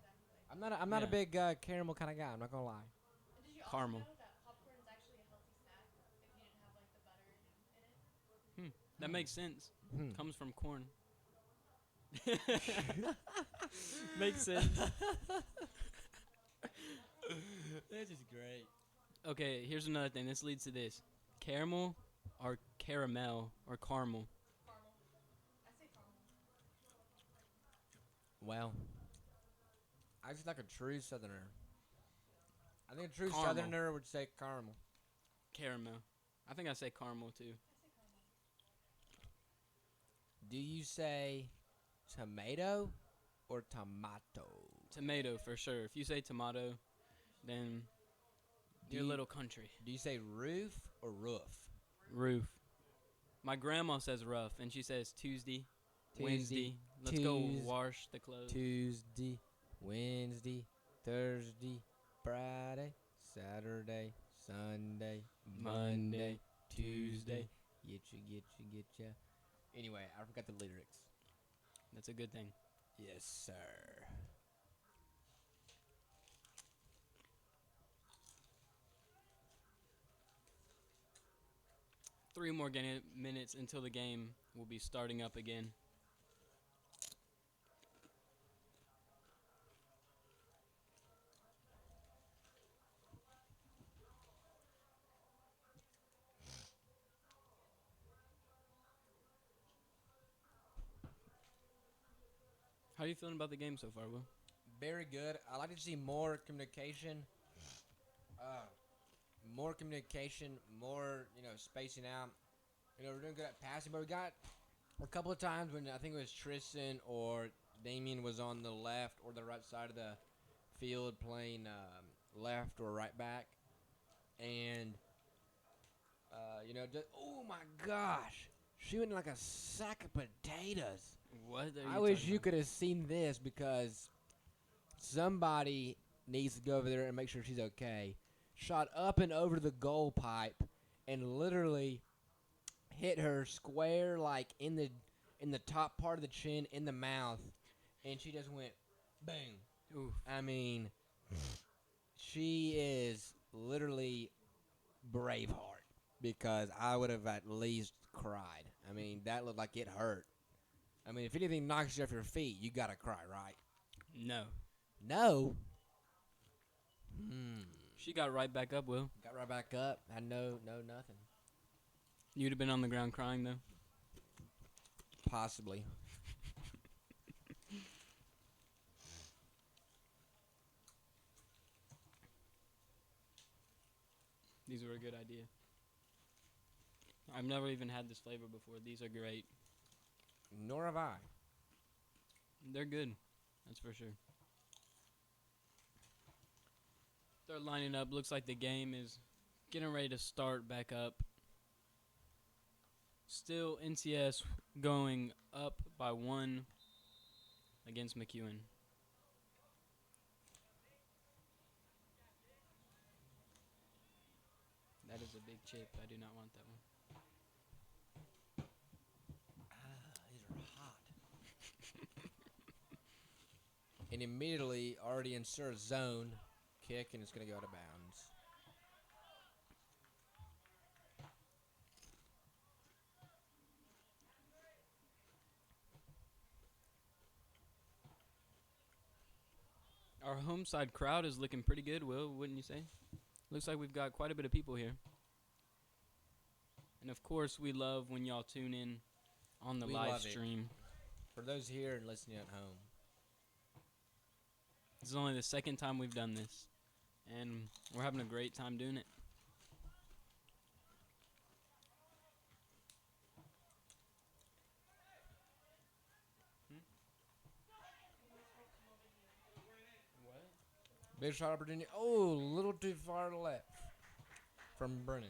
I'm not a Yeah. big caramel kind of guy. I'm not gonna lie. And did you also Caramel. know that popcorn is actually a healthy snack if you didn't have like the butter in it? That makes sense. Hmm. Comes from corn. Makes sense. This is great. Okay, here's another thing. This leads to this. Caramel or caramel or caramel? Caramel. I say caramel. Well, I just like a true Southerner. I think a true Caramel. Southerner would say caramel. Caramel. I think I say caramel too. Do you say tomato or tomato? Tomato for sure. If you say tomato, then Do you're a you- little country. Do you say roof or roof? Roof. My grandma says rough, and she says Tuesday, Tuesday, Wednesday. Let's go Tues- wash the clothes. Tuesday, Wednesday, Thursday, Friday, Saturday, Sunday, Monday, Tuesday. Getcha. Anyway, I forgot the lyrics. That's a good thing. Yes, sir. Three more minutes until the game will be starting up again. How are you feeling about the game so far, Will? Very good. I like to see more communication. More spacing out. We're doing good at passing, but we got a couple of times when I think it was Tristan or Damien was on the left or the right side of the field playing left or right back, and oh my gosh, shooting like a sack of potatoes. What are you I wish talking you about? could have seen this because somebody needs to go over there and make sure she's okay. Shot up and over the goal pipe and literally hit her square like in the top part of the chin in the mouth, and she just went bang. Oof. I mean, she is literally Braveheart because I would have at least cried. I mean, that looked like it hurt. I mean, if anything knocks you off your feet, you gotta cry, right? No. No. She got right back up, Will. Got right back up. Had no nothing. You'd have been on the ground crying, though. Possibly. These were a good idea. I've never even had this flavor before. These are great. Nor have I. They're good. That's for sure. They're lining up. Looks like the game is getting ready to start back up. Still NCS going up by 1 against McEwen. That is a big chip. I do not want that one. These are hot. And immediately already insert zone kick, and it's going to go out of bounds. Our home side crowd is looking pretty good, Will, wouldn't you say? Looks like we've got quite a bit of people here. And of course, we love when y'all tune in on the We live love it. stream. For those here and listening at home. This is only the second time we've done this, and we're having a great time doing it. What? Big shot opportunity. Oh, a little too far left from Brennan.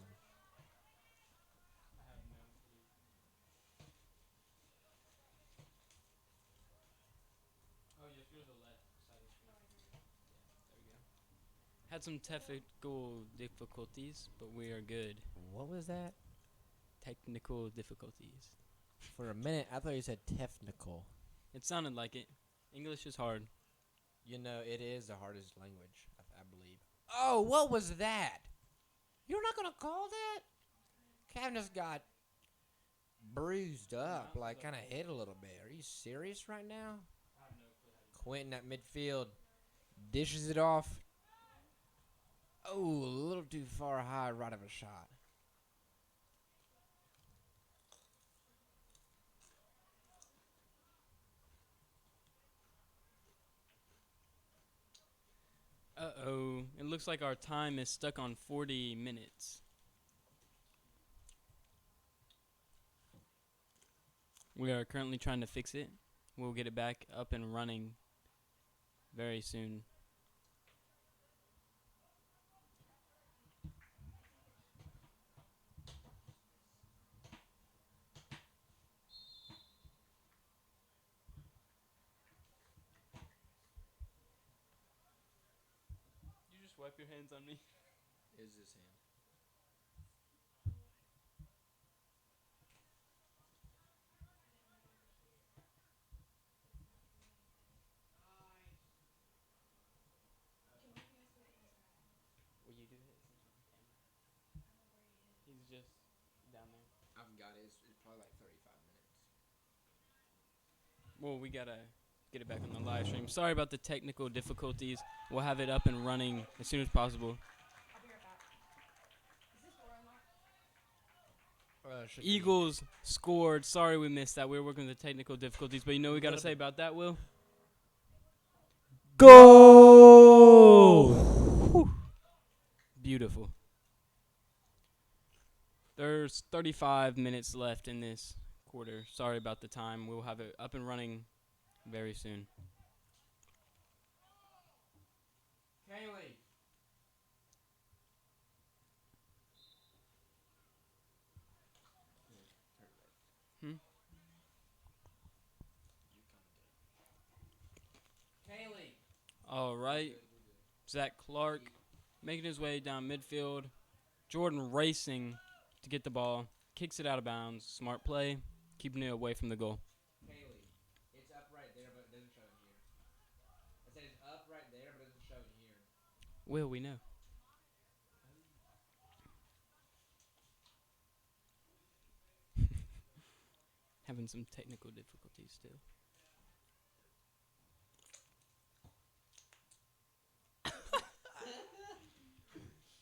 I have no clue. Oh, yes, you're the left side of the screen. Yeah, there we go. Had some technical difficulties, but we are good. What was that? Technical difficulties. For a minute, I thought you said technical. It sounded like it. English is hard. It is the hardest language, I believe. Oh, what was that? You're not going to call that? Cam just got bruised up, like kind of hit a little bit. Are you serious right now? Quentin at midfield dishes it off. Oh, a little too far high right of a shot. Uh-oh. It looks like our time is stuck on 40 minutes. We are currently trying to fix it. We'll get it back up and running very soon. You just wipe your hands on me. Is this him? Will you do it since you're on camera? He's just down there. I've got it. It's probably like 35 minutes. Well, we gotta get it back on the live stream. Sorry about the technical difficulties. We'll have it up and running as soon as possible. I'll be right back. Is this door unlocked? Eagles scored. Sorry we missed that. We were working with the technical difficulties, but you know what we gotta say about that, Will? Go! Beautiful. There's 35 minutes left in this quarter. Sorry about the time. We'll have it up and running very soon. Kaylee. Hmm? Kaylee. All right. Zach Clark making his way down midfield. Jordan racing to get the ball. Kicks it out of bounds. Smart play. Keeping it away from the goal. Kaylee. It's up right there, but it doesn't show in here. I said it's up right there, but it doesn't show in here. Will, we know. Having some technical difficulties still.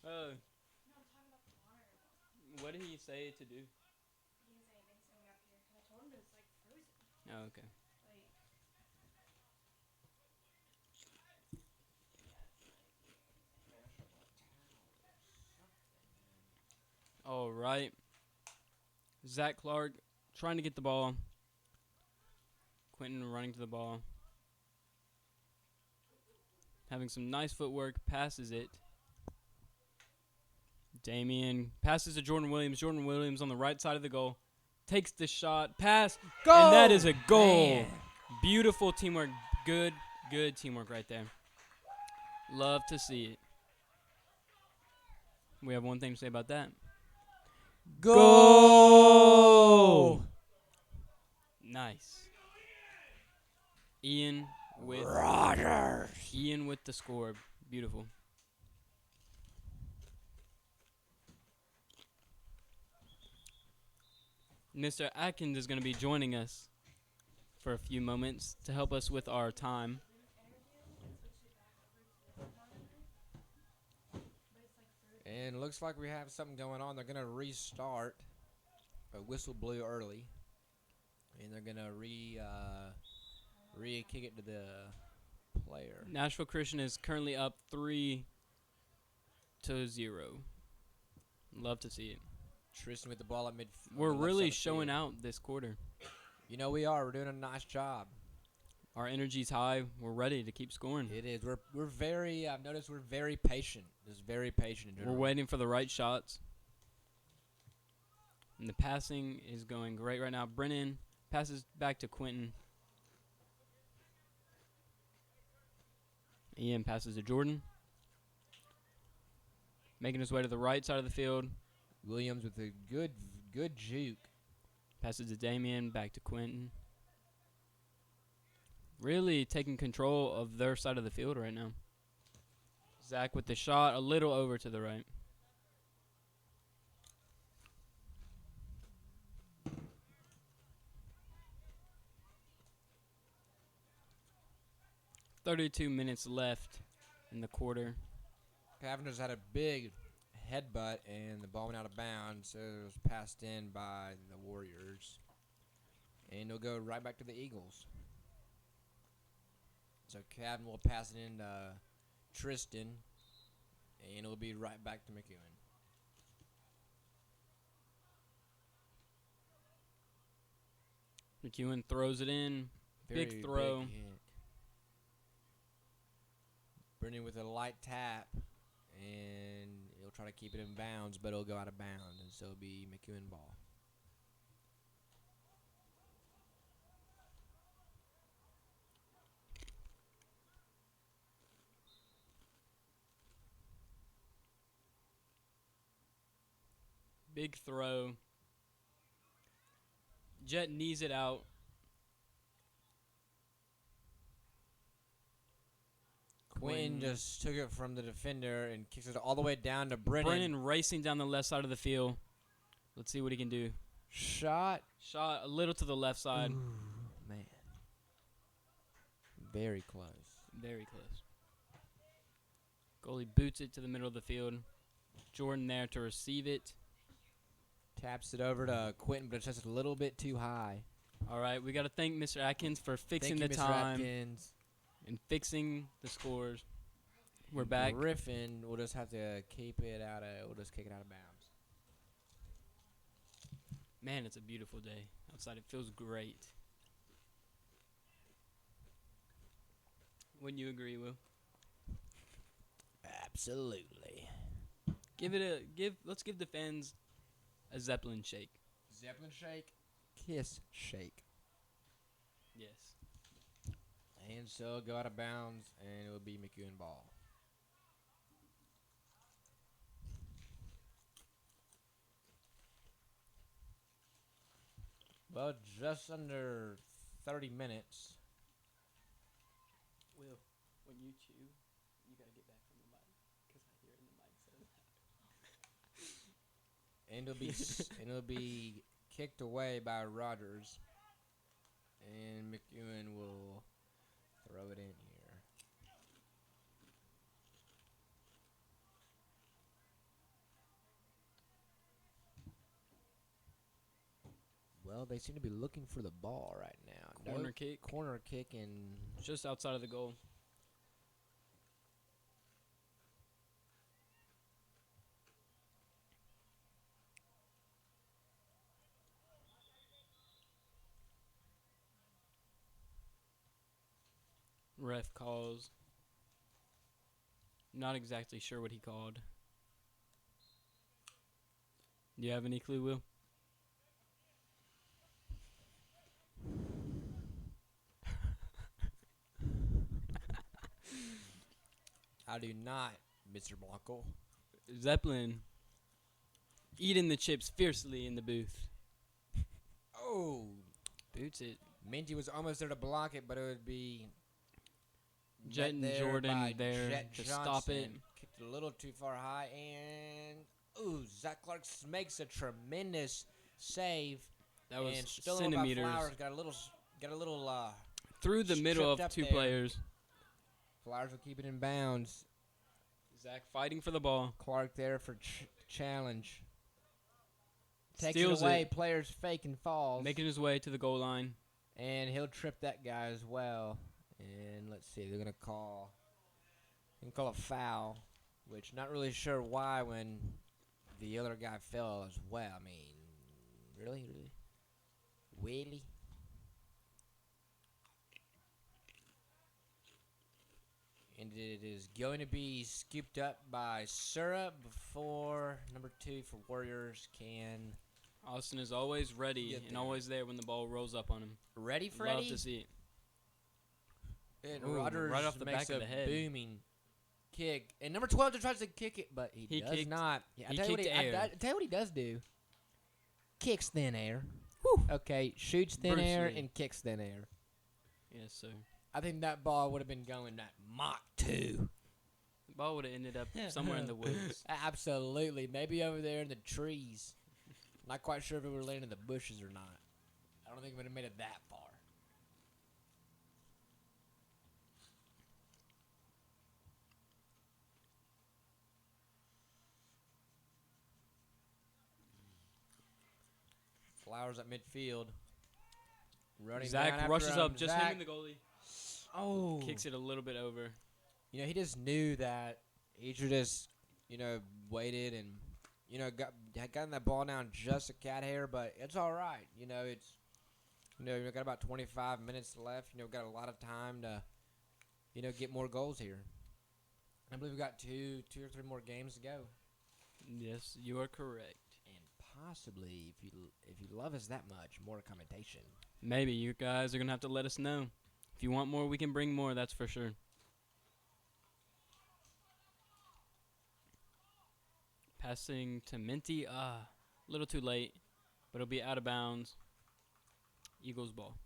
No, I'm talking about the water. What did he say to do? He didn't say anything so we got here. Because I told him it was like frozen. Oh, okay. Like, All right. Zach Clark trying to get the ball. Quentin running to the ball. Having some nice footwork. Passes it. Damian passes to Jordan Williams. Jordan Williams on the right side of the goal. Takes the shot. Pass. Go! And that is a goal. Man. Beautiful teamwork. Good teamwork right there. Love to see it. We have one thing to say about that. Go! Nice. Ian with the score. Beautiful. Mr. Atkins is going to be joining us for a few moments to help us with our time. And it looks like we have something going on. They're going to restart. A whistle blew early. And they're going to kick it to the player. Nashville Christian is currently up 3-0. Love to see it. Tristan with the ball at mid. We're really showing out this quarter. You know we are. We're doing a nice job. Our energy's high. We're ready to keep scoring. It is. We're very. I've noticed we're very patient. Just very patient. In We're waiting for the right shots. And the passing is going great right now. Brennan passes back to Quentin. Ian passes to Jordan. Making his way to the right side of the field. Williams with a good juke. Passes to Damian. Back to Quentin. Really taking control of their side of the field right now. Zach with the shot. A little over to the right. .32 minutes left in the quarter. Cavendish had a big headbutt, and the ball went out of bounds, so it was passed in by the Warriors. And it'll go right back to the Eagles. So Cavan will pass it in to Tristan, and it'll be right back to McEwen. McEwen throws it in. Big Very throw. Big hit. Brennan with a light tap, and he'll try to keep it in bounds, but it'll go out of bounds, and so it'll be McEwen ball. Big throw. Jet knees it out. Quinn just took it from the defender and kicks it all the way down to Brennan. Brennan racing down the left side of the field. Let's see what he can do. Shot. Shot a little to the left side. Ooh, man. Very close. Very close. Goalie boots it to the middle of the field. Jordan there to receive it. Taps it over to Quentin, but it's just a little bit too high. All right, we got to thank Mr. Atkins for fixing Thank the you, Mr. time Atkins. and fixing the scores. We're back. Griffin, we'll just have to keep it out of. We'll just kick it out of bounds. Man, it's a beautiful day outside. It feels great. Wouldn't you agree, Will? Absolutely. Let's give the fans a Zeppelin shake. Zeppelin shake. Kiss shake. Yes. And so go out of bounds, and it will be McEwen ball. Well, just under 30 minutes. Will, when you chew, you gotta get back from the mic, cause I hear it in the mic so And it'll be kicked away by Rogers. And McEwen will throw it in here. Well, they seem to be looking for the ball right now. Corner kick. Corner kick and just outside of the goal. Ref calls. Not exactly sure what he called. Do you have any clue, Will? I do not, Mr. Blanco. Zeppelin eating the chips fiercely in the booth. Oh, Boots it. Minty was almost there to block it, but it would be Jet and met there Jordan by there Jet to Johnson. stop it. Kicked it a little too far high, and Zach Clark makes a tremendous save. That was and still centimeters. Flowers got a little Through the middle tripped of up two there. players. Flowers will keep it in bounds. Zach fighting for the ball. Clark there for challenge. Takes Steals it away. it. Players fake and falls. Making his way to the goal line. And he'll trip that guy as well. And let's see, they're gonna call a foul, which not really sure why when the other guy fell as well. I mean, really? And it is going to be scooped up by Sura before number 2 for Warriors can. Austin is always ready Get and there. always there when the ball rolls up on him. Ready, Love Freddie? to see it. And Ooh, Rogers right off the makes back of a the head. booming kick. And number 12 just tries to kick it, but he does kicked- not. Yeah, he tell you what kicked air. I tell you what he does do. Kicks thin air. Okay, shoots thin Bruce air Lee. and kicks thin air. Yes, sir. I think that ball would have been going at Mach 2. The ball would have ended up somewhere in the woods. Absolutely. Maybe over there in the trees. Not quite sure if it would have landed in the bushes or not. I don't think it would have made it that far. Flowers at midfield. Running down Zach after rushes him. up, just Zach. him and the goalie. Oh. Kicks it a little bit over. he just knew that he should just, waited and, had gotten that ball down just a cat hair, but it's all right. It's, we've got about 25 minutes left. We've got a lot of time to, get more goals here. I believe we've got two or three more games to go. Yes, you are correct. And possibly, if you love us that much, more commentation. Maybe you guys are going to have to let us know. If you want more, we can bring more, that's for sure. Passing to Minty. A little too late, but it'll be out of bounds. Eagles ball.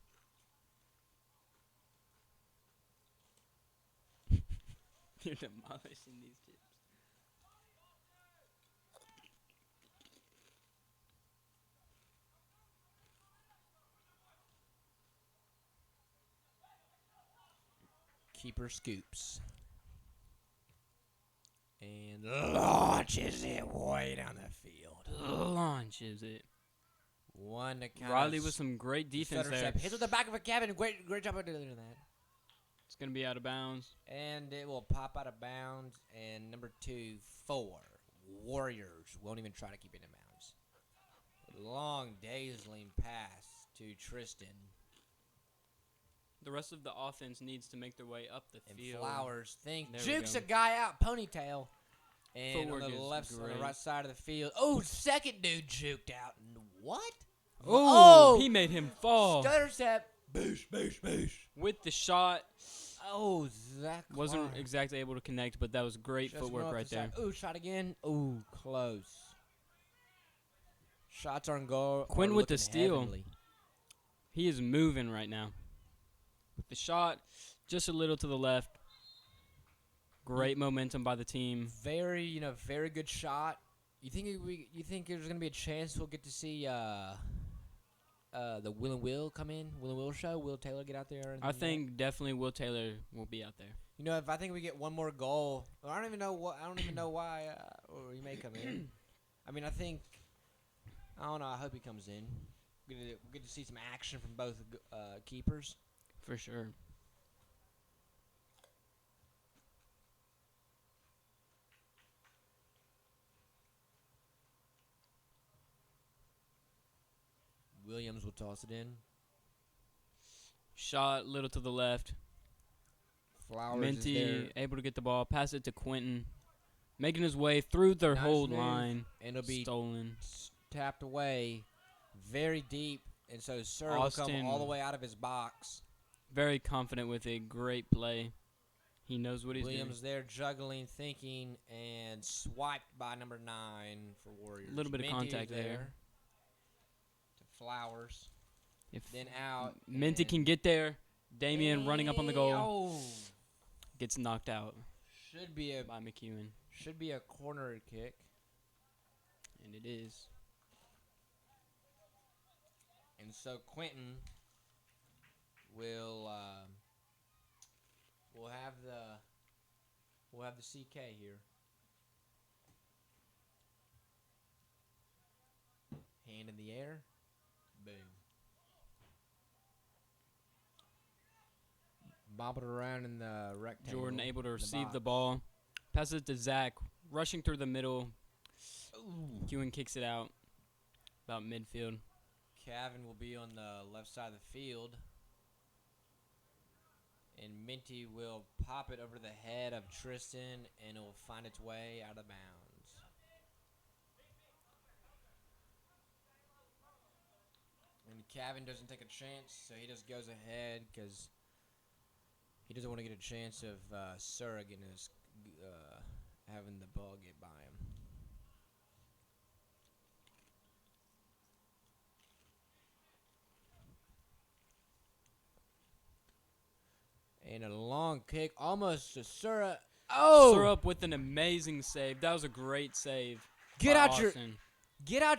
You're demolishing these chips. Keeper scoops. And launches it way down the field. Launches it. One to count. Riley with some great defense there. Hits with the back of a cabin. Great job of doing that. It's going to be out of bounds. And it will pop out of bounds. And number 4, Warriors won't even try to keep it in bounds. Long dazzling pass to Tristan. The rest of the offense needs to make their way up the And field. Flowers There we jukes go. a guy out, ponytail. And Footwork on the is on the great. right side of the field. Oh, second dude juked out. What? Oh, he made him fall. Stutter step. Boosh, boosh, boosh. With the shot, Oh, Zach wasn't Clark. exactly able to connect, but that was great Just footwork went off right the there. side. Ooh, shot again. Ooh, close. Shots on goal. Quinn are with the looking steal. heavenly. He is moving right now. With the shot, just a little to the left. Great momentum by the team. Very good shot. You think there's gonna be a chance we'll get to see the Will and Will come in? Will and Will show? Will Taylor get out there? I think definitely Will Taylor will be out there. If I think we get one more goal, I don't even know why, or he may come in. I mean, I don't know. I hope he comes in. We get to see some action from both keepers. For sure. Williams will toss it in. Shot little to the left. Flowers Minty is there. able to get the ball, pass it to Quentin, making his way through their Nice hold move. line. And it'll be Stolen. tapped away very deep. And so Sir will come Austin. all the way out of his box. Very confident with a great play. He knows what he's Williams there juggling, thinking, and swiped by number 9 for Warriors. Little bit of Minty contact there. To Flowers. doing. Then out. Minty and- can get there. Damian running up on the goal. Oh. Gets knocked out Should be a by McEwen. corner kick. And it is. And so Quentin will have the CK here. Hand in the air. Boom. Bob it around in the rectangle. Jordan able to in receive the box. ball. Passes it to Zach. Rushing through the middle. Ooh. McEwen kicks it out. About midfield. Cavan will be on the left side of the field. And Minty will pop it over the head of Tristan, and it will find its way out of bounds. And Cavan doesn't take a chance, so he just goes ahead because he doesn't want to get a chance of Sura getting his, having the ball get by him. And a long kick, almost to Sura. Oh! Syrup with an amazing save. That was a great save. Get by out Austin.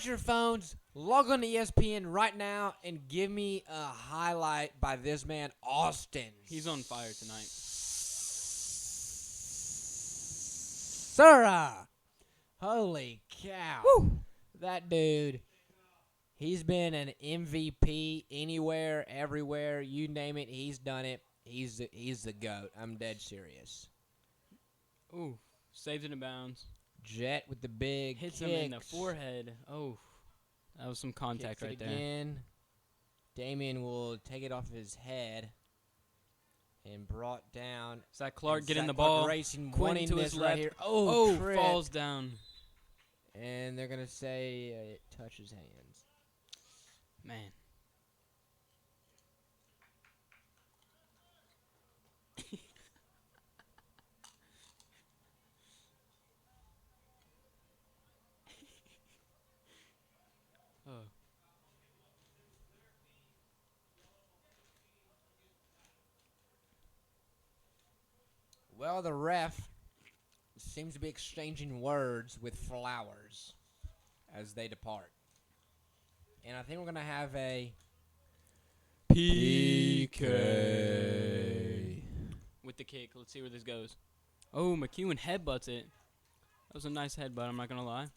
your phones, log on to ESPN right now, and give me a highlight by this man, Austin. He's on fire tonight. Sura! Holy cow. Woo. That dude, he's been an MVP anywhere, everywhere, you name it, he's done it. He's the GOAT. I'm dead serious. Ooh, saved it in bounds. Jet with the big Hits kicks. him in the forehead. Oh, that was some contact Kicks right it there. again. Damian will take it off his head and brought down. Zach Clark And getting Zach the Clark ball. racing, Quentin wanting to his this right left. here. Oh, Tripped. falls down. And they're gonna say it touches hands. Man. Oh. Well, the ref seems to be exchanging words with Flowers as they depart. And I think we're going to have a PK. With the kick. Let's see where this goes. Oh, McEwen headbutts it. That was a nice headbutt, I'm not going to lie.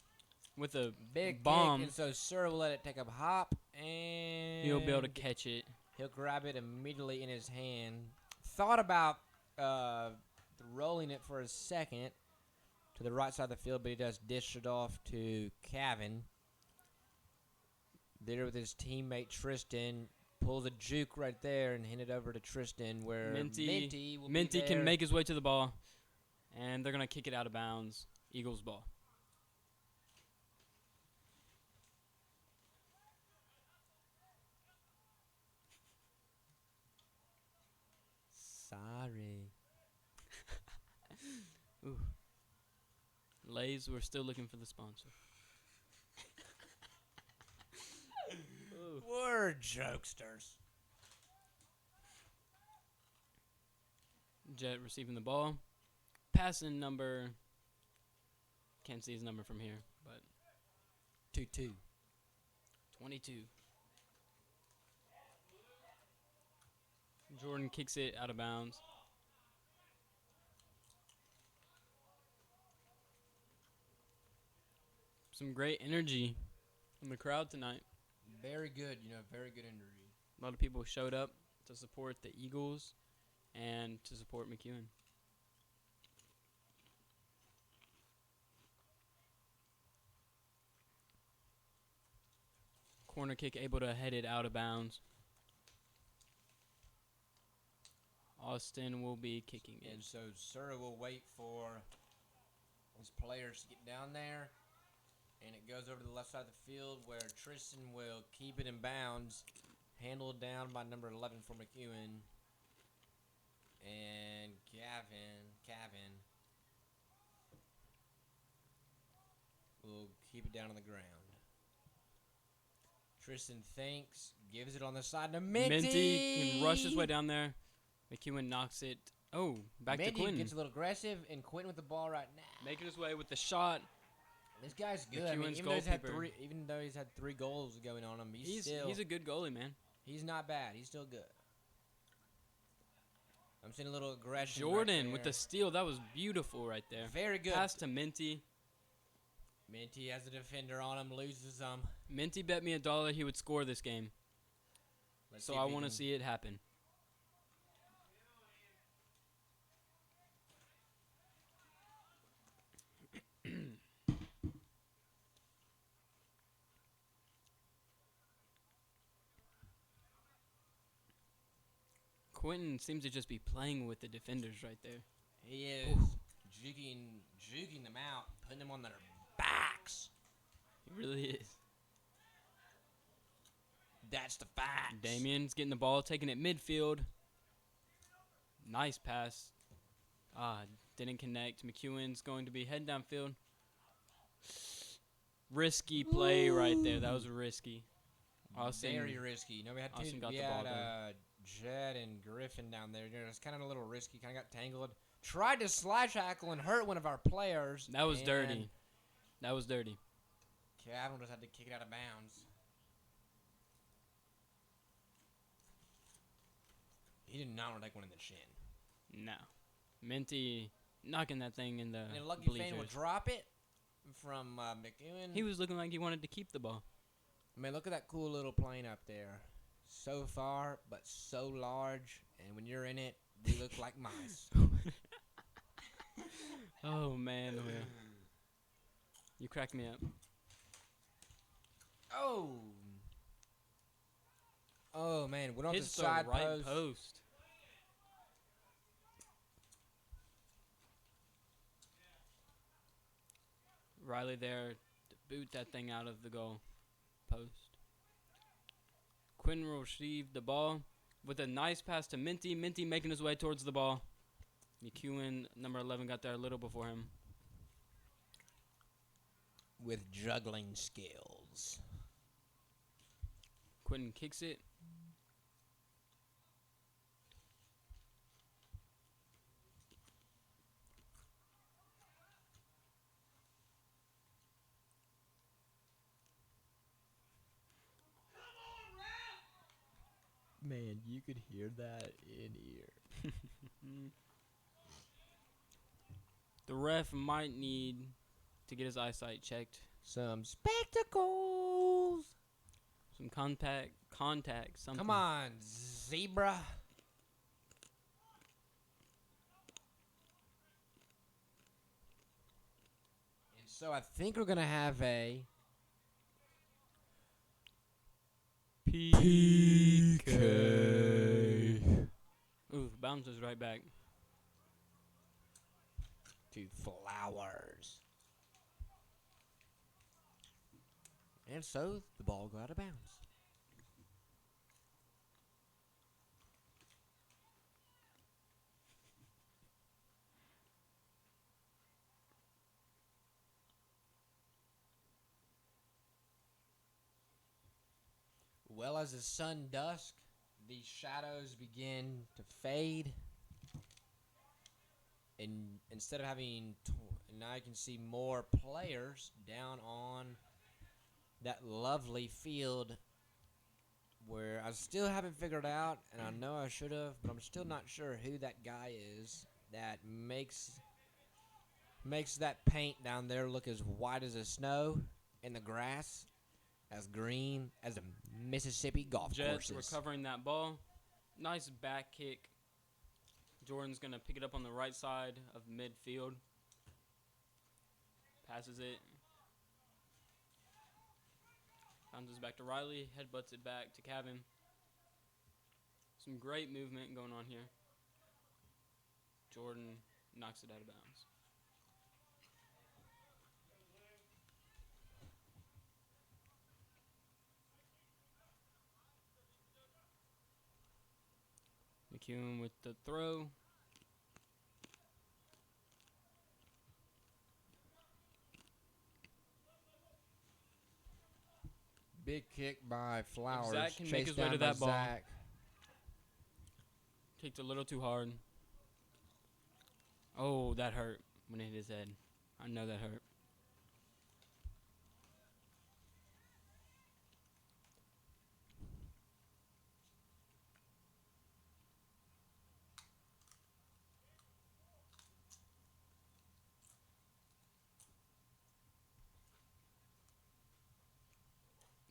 With a big bomb. kick, and so Sir will let it take a hop, and He'll be able to catch it. He'll grab it immediately in his hand. Thought about rolling it for a second to the right side of the field, but he does dish it off to Cavan. There with his teammate Tristan. Pulls a juke right there and hand it over to Tristan, where Minty will be there. Can make his way to the ball, and they're going to kick it out of bounds. Eagles ball. Sorry. Ooh. Lay's, we're still looking for the sponsor. We're jokesters. Jet receiving the ball. Passing number. Can't see his number from here, but 2-2. 22. Jordan kicks it out of bounds. Some great energy in the crowd tonight. Very good, very good energy. A lot of people showed up to support the Eagles and to support McEwen. Corner kick able to head it out of bounds. Austin will be kicking it. And so Sura will wait for his players to get down there. And it goes over to the left side of the field where Tristan will keep it in bounds. Handled down by number 11 for McEwen. And Cavan will keep it down on the ground. Tristan thinks, gives it on the side to Minty. Minty can rush his way down there. McEwen knocks it. Oh, back Minty to Quentin. gets a little aggressive, and Quentin with the ball right now. Making his way with the shot. This guy's good. I mean, McEwen's even though he's had 3 goals going on him, he's a good goalie, man. He's not bad. He's still good. I'm seeing a little aggression. Jordan right with there. the steal. That was beautiful right there. Very good. Pass to Minty. Minty has a defender on him, loses them. Minty bet me $1 he would score this game. So I want to see it happen. Quentin seems to just be playing with the defenders right there. He is juking them out, putting them on their backs. He really is. That's the facts. Damian's getting the ball, taking it midfield. Nice pass. Didn't connect. McEwen's going to be heading downfield. Risky play right there. That was risky. Austin, very risky. We had Austin got we the had, ball though. Jed and Griffin down there. It's kind of a little risky. Kind of got tangled. Tried to slide tackle and hurt one of our players. That was dirty. That was dirty. Cavan just had to kick it out of bounds. He did not want to take one in the chin. No. Minty knocking that thing in the And a lucky bleachers. fan will drop it from McEwen. He was looking like he wanted to keep the ball. I mean, look at that cool little plane up there. So far, but so large. And when you're in it, we look like mice. Oh man, oh, yeah. You cracked me up. Oh. Oh man, went off the Hits the side right post. post. Riley there to boot that thing out of the goal post. Quinn will receive the ball with a nice pass to Minty. Minty making his way towards the ball. McEwen, number 11, got there a little before him. With juggling skills. Quinn kicks it. Man, you could hear that in ear. The ref might need to get his eyesight checked. Some spectacles. Some contact, something. Come on, zebra. And so I think we're going to have a PK. Ooh, bounces right back. to Flowers. And so the ball go out of bounds. Well, as the sun dusks, the shadows begin to fade. And instead of having, now I can see more players down on that lovely field where I still haven't figured out, and I know I should have, but I'm still not sure who that guy is that makes that paint down there look as white as the snow and the grass as green as the Mississippi golf Jets courses. recovering that ball. Nice back kick. Jordan's going to pick it up on the right side of midfield. Passes it. Bounces back to Riley. Headbutts it back to Kevin. Some great movement going on here. Jordan knocks it out of bounds. McEwen with the throw. Big kick by Flowers. Zach can make Chased his way down to by that ball. Zach. Kicked a little too hard. Oh, that hurt when it hit his head. I know that hurt.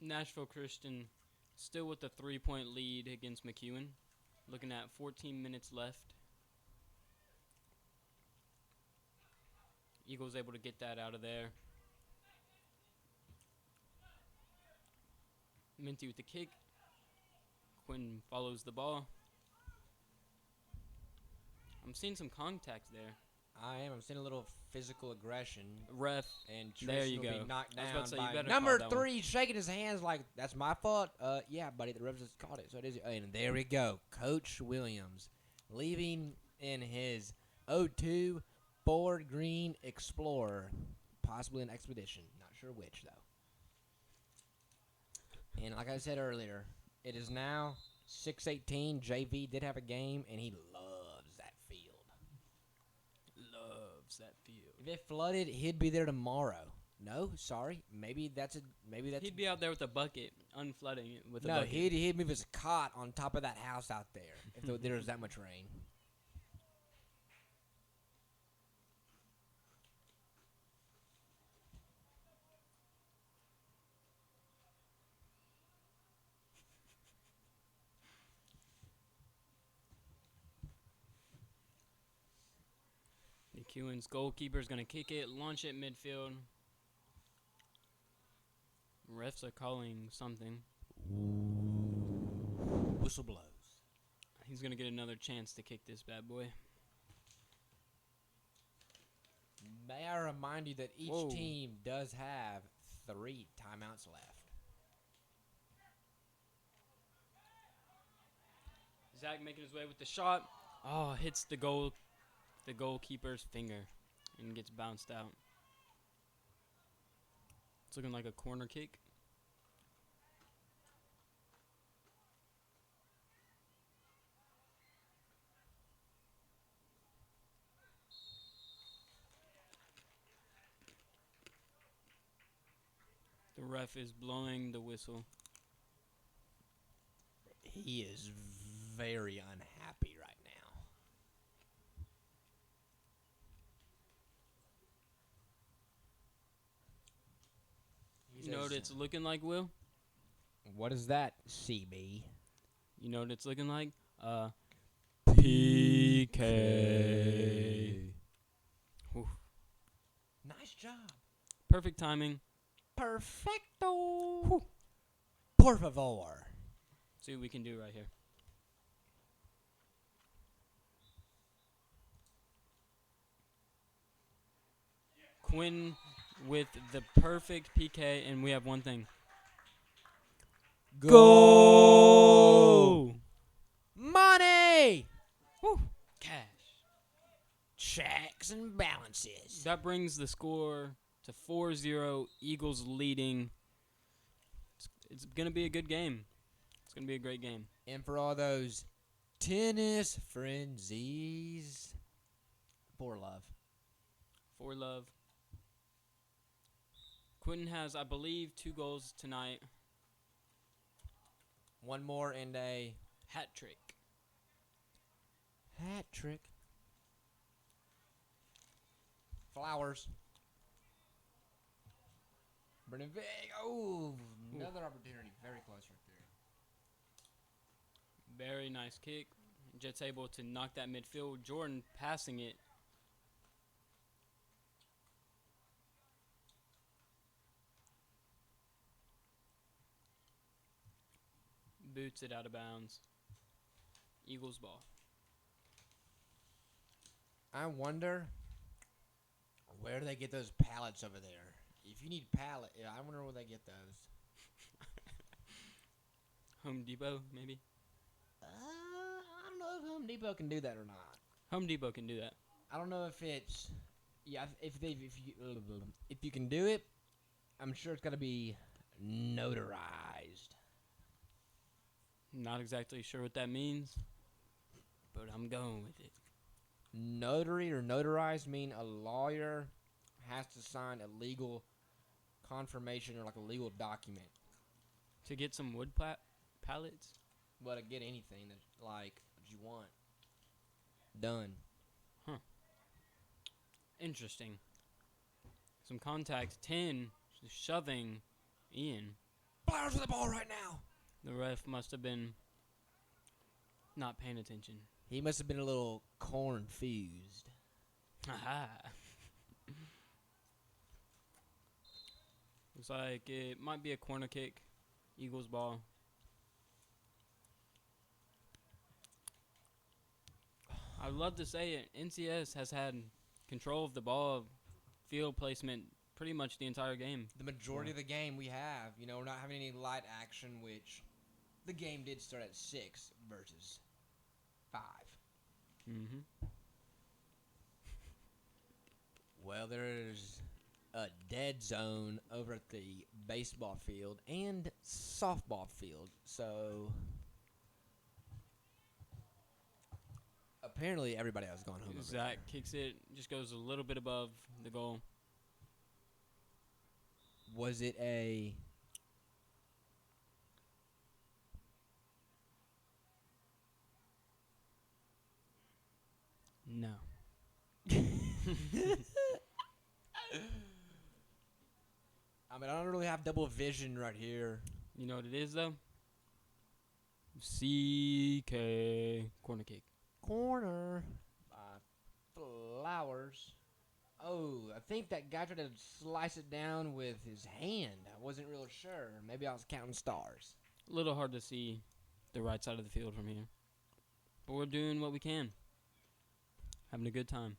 Nashville Christian still with the 3-point lead against McEwen. Looking at 14 minutes left. Eagles able to get that out of there. Minty with the kick. Quinn follows the ball. I'm seeing some contact there. I'm seeing a little physical aggression. Ref. And There Tristan you will go. be knocked I was down about to say, you by better number call that 3, shaking his hands like, that's my fault. Yeah, buddy, the refs just called it, so it is. And there we go. Coach Williams leaving in his 02 Ford Green Explorer. Possibly an Expedition. Not sure which, though. And like I said earlier, it is now 6:18. JV did have a game, and he loves that field. Loves that field. If it flooded, he'd be there tomorrow. No, sorry. Maybe that's He'd be out there with a bucket, unflooding it with a no. bucket. He'd move his cot on top of that house out there if there was that much rain. McEwen's goalkeeper's going to kick it, launch it midfield. Refs are calling something. Whistle blows. He's going to get another chance to kick this bad boy. May I remind you that each Whoa. team does have 3 timeouts left. Zach making his way with the shot. Oh, hits the goalkeeper's finger and gets bounced out. It's looking like a corner kick. The ref is blowing the whistle. He is very unhappy right now. You know what it's looking like, Will? What is that, CB? You know what it's looking like? PK. Oof. Nice job. Perfect timing. Perfecto. Por favor. See what we can do right here. Quinn with the perfect PK, and we have one thing. Go! Money! Woo. Cash. Checks and balances. That brings the score to 4-0. Eagles leading. It's going to be a good game. It's going to be a great game. And for all those tennis frenzies, for love. For love. Quentin has, I believe, 2 goals tonight. One more and a Hat trick. hat trick. Flowers. Brennan Vick. Oh, another opportunity. Very close right there. Very nice kick. Jets able to knock that midfield. Jordan passing it. Boots it out of bounds. Eagles ball. I wonder where do they get those pallets over there? If you need pallet, I wonder where they get those. Home Depot, maybe? I don't know if Home Depot can do that or not. Home Depot can do that. I don't know if it's if you can do it, I'm sure it's got to be notarized. Not exactly sure what that means, but I'm going with it. Notary or notarized mean a lawyer has to sign a legal confirmation or like a legal document. To get some wood pallets? Well, to get anything that like that you want done. Huh. Interesting. Some contact. 10 shoving Ian. Flowers with the ball right now. The ref must have been not paying attention. He must have been a little confused. Haha. Looks like it might be a corner kick. Eagles ball. I'd love to say it. NCS has had control of the ball, field placement, pretty much the entire game. The majority of the game we have, we're not having any light action, which the game did start at 6 versus 5. Mm-hmm. Well, there's a dead zone over at the baseball field and softball field. So apparently everybody has gone home. Zach kicks it, just goes a little bit above the goal. Was it a... No. I don't really have double vision right here. You know what it is, though? CK. Corner kick. Corner. Flowers. Oh, I think that guy tried to slice it down with his hand. I wasn't real sure. Maybe I was counting stars. A little hard to see the right side of the field from here. But we're doing what we can. Having a good time.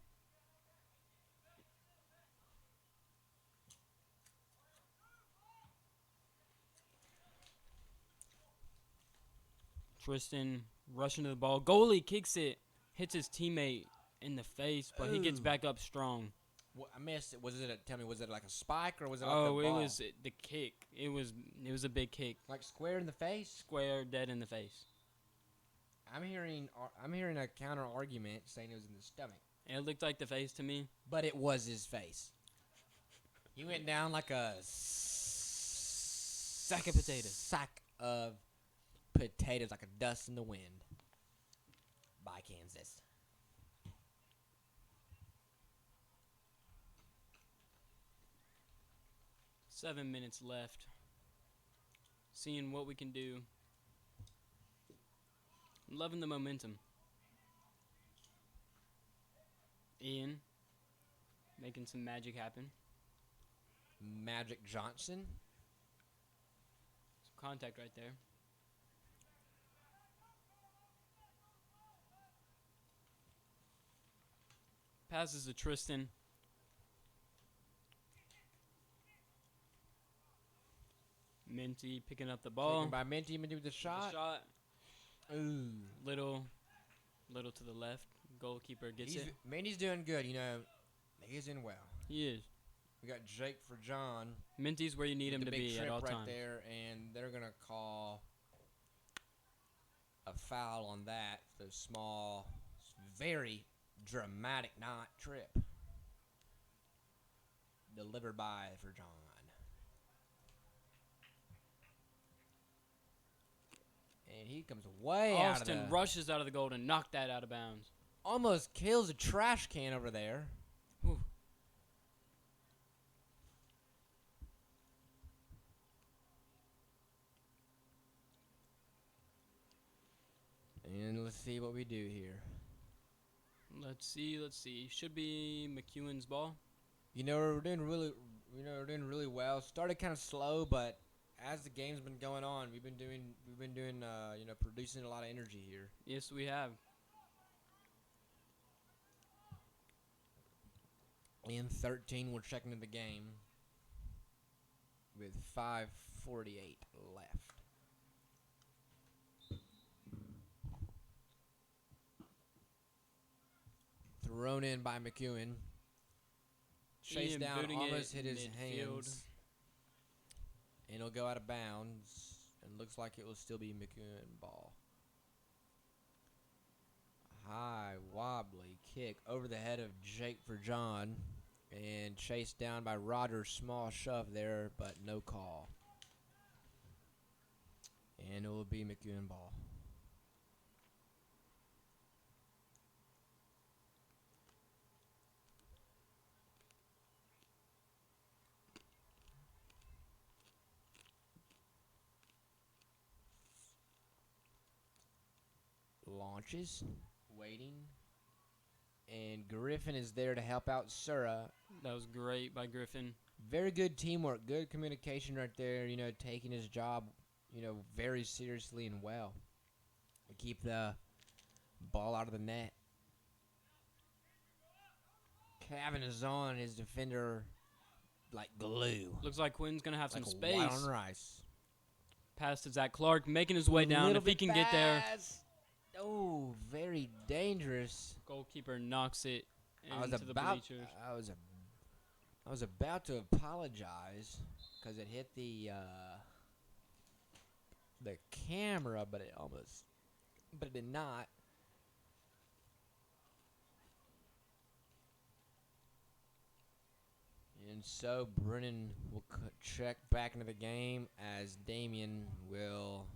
Tristan rushing to the ball. Goalie kicks it. Hits his teammate in the face, but he gets Ooh. back up strong. What, I missed it. Tell me, was it like a spike or was it like Oh, a it ball? was the kick. It was a big kick. Like square in the face? Square, dead in the face. I'm hearing a counter argument saying it was in the stomach, It looked like the face to me. but it was his face. He went down like a Sack of potatoes. Sack of potatoes, like a dust in the wind. By Kansas. Seven minutes left. Seeing what we can do. I'm loving the momentum. Ian making some magic happen. Magic Johnson. Some contact right there. Passes to Tristan. Minty picking up the ball. Taken by Minty. Minty with the shot. The shot. Ooh. Little to the left. Goalkeeper gets it. Minty's doing good, you know. He's doing well. He is. We got Jake for John. Minty's where you need him with to the big be at trip all right times. there, and they're gonna call a foul on that. The small, very dramatic not trip delivered by for John. And he comes way out of Austin the... rushes out of the goal and knocked that out of bounds. Almost kills a trash can over there. Whew. And let's see what we do here. Let's see. Should be McEwen's ball. You know, we're doing really well. Started kind of slow, but as the game's been going on, we've been doing producing a lot of energy here. Yes, we have. In 13, we're checking into the game with 5:48 left. Thrown in by McEwen. Chased Ian down, booting almost it hit his midfield. hands. And it'll go out of bounds. And looks like it will still be McEwen ball. High, wobbly kick over the head of Jake for John. And chased down by Roger. Small shove there, but no call. And it will be McEwen ball. Launches, waiting, and Griffin is there to help out Sura. That was great by Griffin. Very good teamwork, good communication right there, you know, taking his job, you know, very seriously and well. To keep the ball out of the net. Cavan is on his defender like glue. Looks like Quinn's going to have Like some white space. on rice. Pass to Zach Clark, making his way down. Little If he bit can get there. fast. Oh, very dangerous. Goalkeeper knocks it I was into the about bleachers. I was about to apologize because it hit the camera, but it did not. And so Brennan will check back into the game as Damien will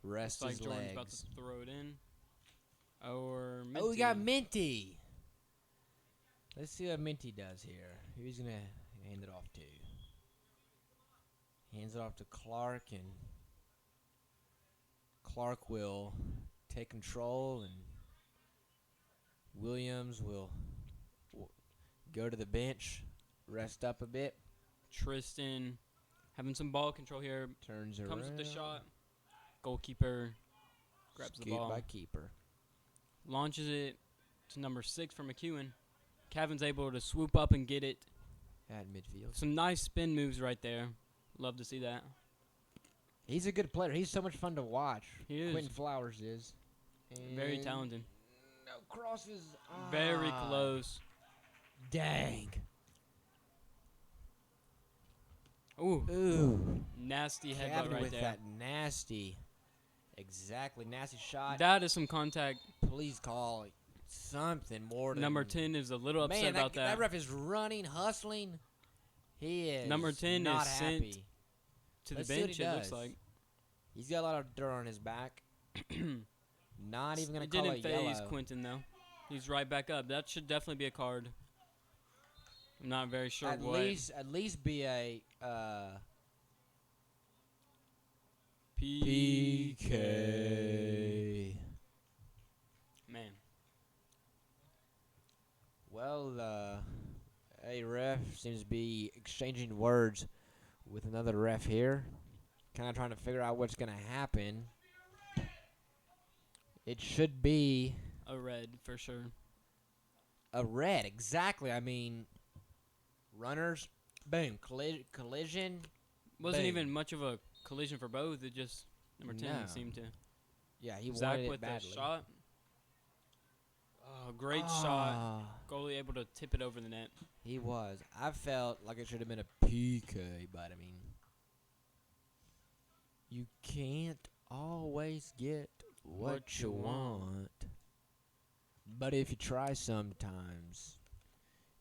rest Looks like his Jordan's legs. about to throw it in. Or Minty. Oh, we got Minty. Let's see what Minty does here. Who he's going to hand it off to? Hands it off to Clark, and Clark will take control and Williams will go to the bench, rest up a bit, Tristan having some ball control here. turns Comes around. with the shot. Goalkeeper grabs the Scoop ball. by keeper. Launches it to number 6 for McEwen. Cavan's able to swoop up and get it. At midfield. Some nice spin moves right there. Love to see that. He's a good player. He's so much fun to watch. He is. Quentin Flowers is. Very And talented. No crosses. Very Ah, close. Dang. Ooh. Ooh. Nasty headbutt Cabin right with there. that nasty. Exactly. Nasty shot. That is some contact. Please call something more than. Number 10 is a little upset Man, about that that. ref is running, hustling. He is Number 10 not is happy. sent to Let's the see what bench, he it looks does. like. He's got a lot of dirt on his back. Not even going It to call didn't it phase yellow. Quentin, though. He's right back up. That should definitely be a card. I'm not very sure At what. least be a PK. Man. Well, a ref seems to be exchanging words with another ref here. Kind of trying to figure out what's going to happen. It should be A red, for sure. a red. Exactly. I mean, runners, boom, collision. Wasn't Bang. even much of a collision for both. It just, number 10 No. seemed to. Yeah, he Zach wanted with it badly. the shot. Oh, great shot. Goalie able to tip it over the net. He was. I felt like it should have been a PK, but I mean, you can't always get what you want. But if you try sometimes,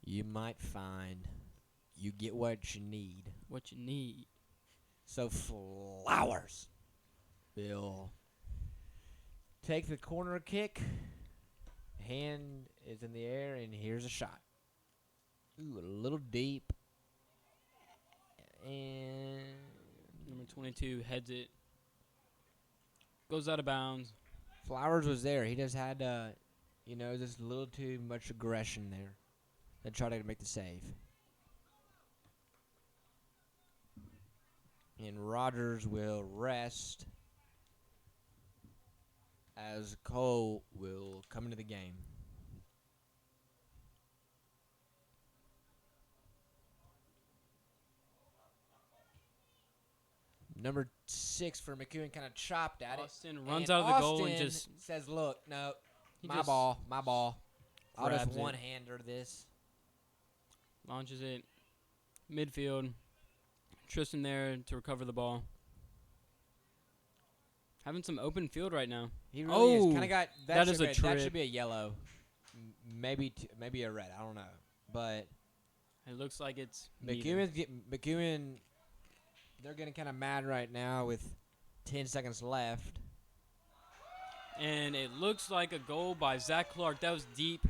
you might find you get what you need. What you need. So Flowers will take the corner kick. Hand is in the air, and here's a shot. Ooh, a little deep. And Number 22 heads it. Goes out of bounds. Flowers was there. He just had, just a little too much aggression there. Then tried to make the save. And Rogers will rest as Cole will come into the game. Number 6 for McEwen kind of chopped at Austin it. runs And out of the goal and Austin just says, "Look, no, He my just ball. I'll just grabs it. one-hander this." launches it. Midfield. Tristan there to recover the ball. Having some open field right now. He really is. Oh, Kind of got that is a That trip. should be a yellow, maybe a red. I don't know, but It looks like it's McEwen. They're getting kind of mad right now with 10 seconds left. And it looks like a goal by Zach Clark. That was deep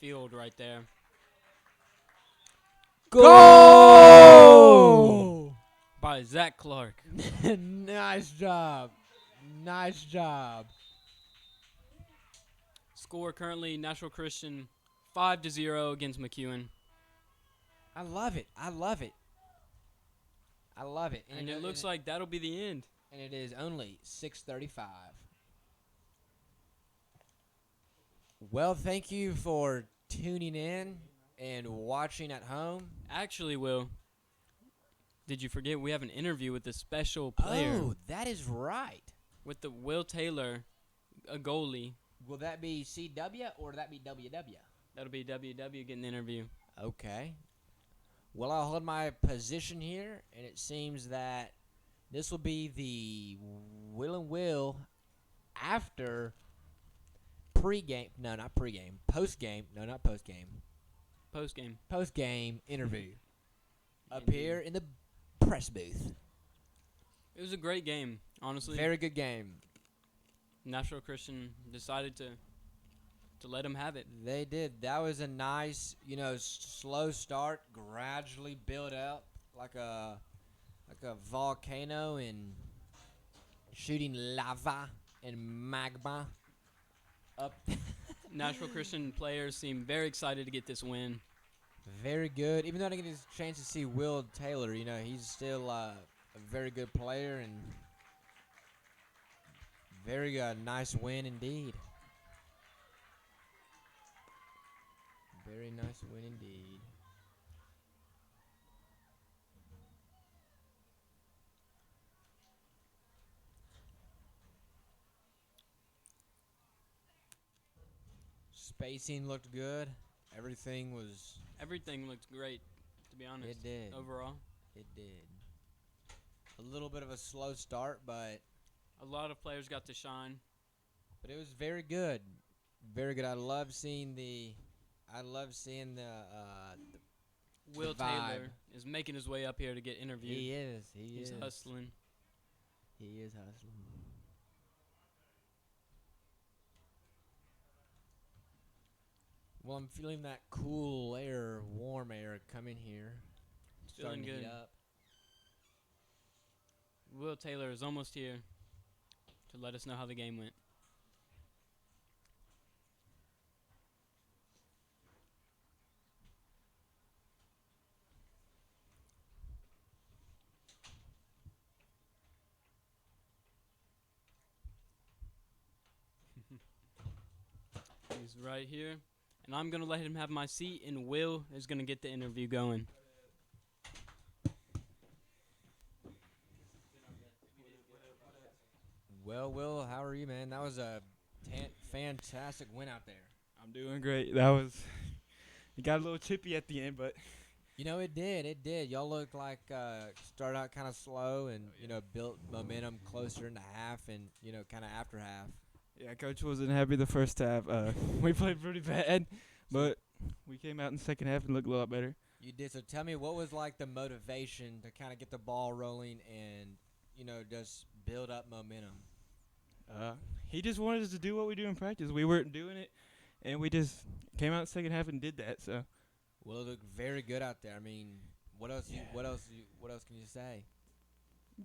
field right there. Goal! By Zach Clark. Nice job. Nice job. Score currently National Christian 5-0 against McEwen. I love it. I love it. I love it. And it looks like that'll be the end. And it is only 6:35. Well, thank you for tuning in and watching at home. Actually, Will, did you forget we have an interview with a special player? Oh, that is right. With the Will Taylor, a goalie. Will that be CW or will that be WW? That'll be WW getting the interview. Okay. Well, I'll hold my position here, and it seems that this will be the Will and Will after pregame. No, not pregame. Postgame. No, not postgame. Post game. Postgame interview up here in the press booth. It was a great game, honestly. Very good game. National Christian decided to let him have it. They did. That was a nice, slow start, gradually build up like a volcano and shooting lava and magma up Nashville Christian players seem very excited to get this win. Very good. Even though I didn't get a chance to see Will Taylor, he's still a very good player and very nice win indeed. Very nice win indeed. Spacing looked good. Everything looked great, to be honest. It did. Overall. It did. A little bit of a slow start, but A lot of players got to shine. it was very good. Very good. I love seeing the Will vibe. Taylor is making his way up here to get interviewed. He is. He's hustling. He is hustling. Well, I'm feeling that cool air, warm air coming here. Feeling Starting to good. heat up. Will Taylor is almost here to let us know how the game went. He's right here. And I'm going to let him have my seat, and Will is going to get the interview going. Well, Will, how are you, man? That was a fantastic win out there. I'm doing great. It got a little chippy at the end, but It did. It did. Y'all looked like started out kind of slow and, built momentum closer into half and, kind of after half. yeah, Coach wasn't happy the first half. We played pretty bad, but we came out in the second half and looked a lot better. You did. So tell me, what was like the motivation to kind of get the ball rolling and, just build up momentum? He just wanted us to do what we do in practice. We weren't doing it, and we just came out in the second half and did that. So, Well, it looked very good out there. I mean, what else can you say?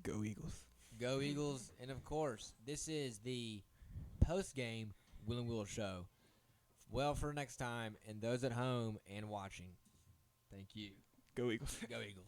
go Eagles. Go Eagles! And of course, this is the post-game Will and Will show. Well, for next time, and those at home and watching, thank you. Go Eagles. Go Eagles!